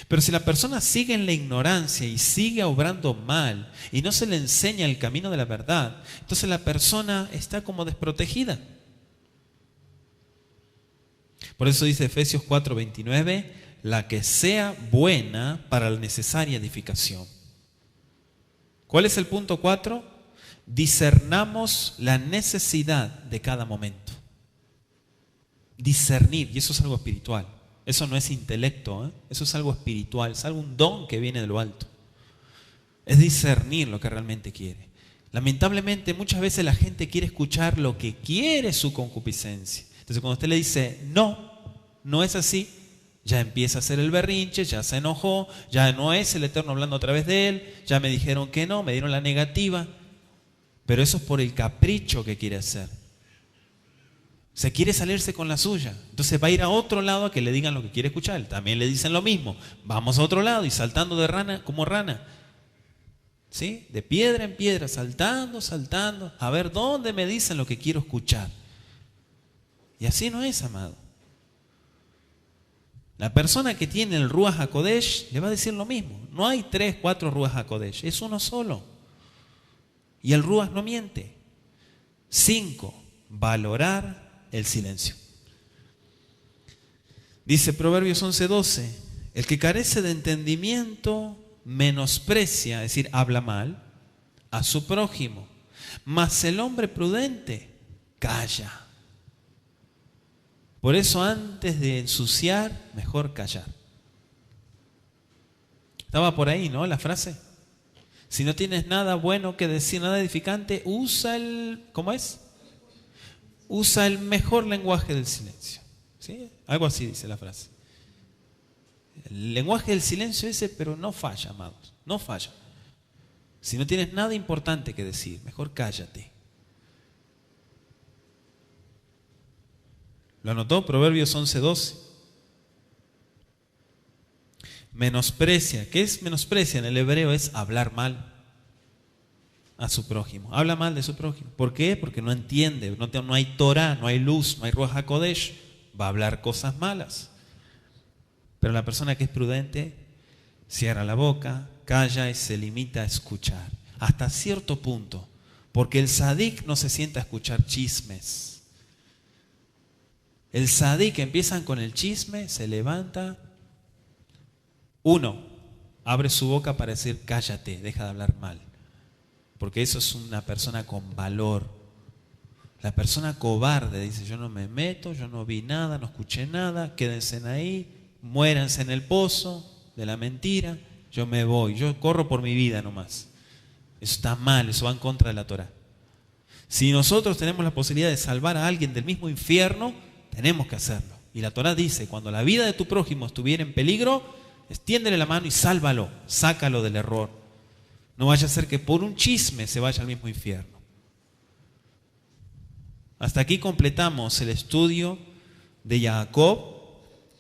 A: Pero si la persona sigue en la ignorancia y sigue obrando mal y no se le enseña el camino de la verdad, entonces la persona está como desprotegida. Por eso dice Efesios 4:29, la que sea buena para la necesaria edificación. ¿Cuál es el punto 4? Discernamos la necesidad de cada momento. Discernir, y eso es algo espiritual. Eso no es intelecto, eso es algo espiritual, es algo, un don que viene de lo alto. Es discernir lo que realmente quiere. Lamentablemente muchas veces la gente quiere escuchar lo que quiere su concupiscencia. Entonces cuando usted le dice, no es así, ya empieza a hacer el berrinche, ya se enojó, ya no es el Eterno hablando a través de él, ya me dijeron que no, me dieron la negativa. Pero eso es por el capricho que quiere hacer. Se quiere salirse con la suya. Entonces va a ir a otro lado a que le digan lo que quiere escuchar. También le dicen lo mismo. Vamos a otro lado y saltando de rana como rana. ¿Sí? De piedra en piedra, saltando. A ver dónde me dicen lo que quiero escuchar. Y así no es, amado. La persona que tiene el Ruach HaKodesh le va a decir lo mismo. No hay 3, 4 Ruach HaKodesh, es uno solo. Y el Ruach no miente. 5, valorar el silencio. Dice Proverbios 11:12, el que carece de entendimiento menosprecia, es decir, habla mal, a su prójimo. Mas el hombre prudente calla. Por eso antes de ensuciar, mejor callar. Estaba por ahí, ¿no? La frase. Si no tienes nada bueno que decir, nada edificante, usa ¿cómo es? Usa el mejor lenguaje del silencio. ¿Sí? Algo así dice la frase. El lenguaje del silencio ese, pero no falla, amados. No falla. Si no tienes nada importante que decir, mejor cállate. ¿Lo anotó? Proverbios 11:12. Menosprecia. ¿Qué es menosprecia? En el hebreo es hablar mal a su prójimo. Habla mal de su prójimo. ¿Por qué? Porque no entiende. No hay Torah, no hay luz, no hay Ruach HaKodesh. Va a hablar cosas malas. Pero la persona que es prudente cierra la boca, calla y se limita a escuchar. Hasta cierto punto. Porque el tzadik no se sienta a escuchar chismes. El tzadik, empiezan con el chisme, se levanta. 1, abre su boca para decir cállate, deja de hablar mal. Porque eso es una persona con valor. La persona cobarde dice yo no me meto, yo no vi nada, no escuché nada, quédense ahí, muéranse en el pozo de la mentira, yo me voy, yo corro por mi vida nomás. Eso está mal, eso va en contra de la Torah. Si nosotros tenemos la posibilidad de salvar a alguien del mismo infierno, tenemos que hacerlo. Y la Torá dice, cuando la vida de tu prójimo estuviera en peligro, extiéndele la mano y sálvalo, sácalo del error. No vaya a ser que por un chisme se vaya al mismo infierno. Hasta aquí completamos el estudio de Jacob,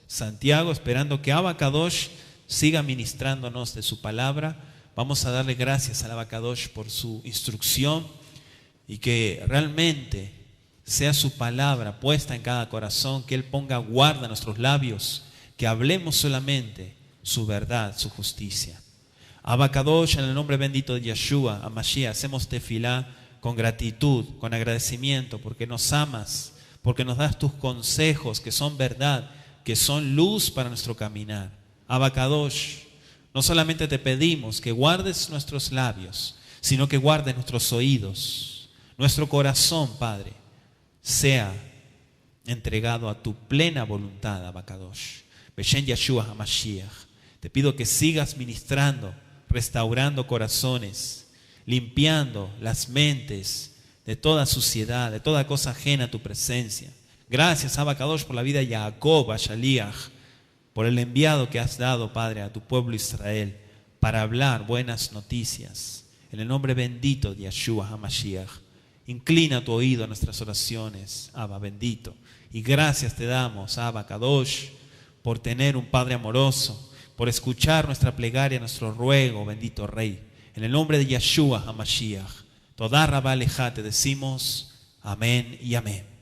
A: Santiago, esperando que Abba Kadosh siga ministrándonos de su palabra. Vamos a darle gracias al Abba Kadosh por su instrucción y que realmente sea su palabra puesta en cada corazón, que Él ponga guarda a nuestros labios, que hablemos solamente su verdad, su justicia. Abba Kadosh, en el nombre bendito de Yeshua, a Mashiach, hacemos tefilá con gratitud, con agradecimiento, porque nos amas, porque nos das tus consejos que son verdad, que son luz para nuestro caminar. Abba Kadosh, no solamente te pedimos que guardes nuestros labios, sino que guardes nuestros oídos, nuestro corazón, Padre, sea entregado a tu plena voluntad, Abba Kadosh. Beshen Yeshua HaMashiach. Te pido que sigas ministrando, restaurando corazones, limpiando las mentes de toda suciedad, de toda cosa ajena a tu presencia. Gracias, Abba Kadosh, por la vida de Jacob, a Shaliach, por el enviado que has dado, Padre, a tu pueblo Israel, para hablar buenas noticias. En el nombre bendito de Yeshua HaMashiach, inclina tu oído a nuestras oraciones, Abba bendito. Y gracias te damos, Abba Kadosh, por tener un Padre amoroso, por escuchar nuestra plegaria, nuestro ruego, bendito Rey. En el nombre de Yeshua HaMashiach, Todá Rabá Leja, te decimos amén y amén.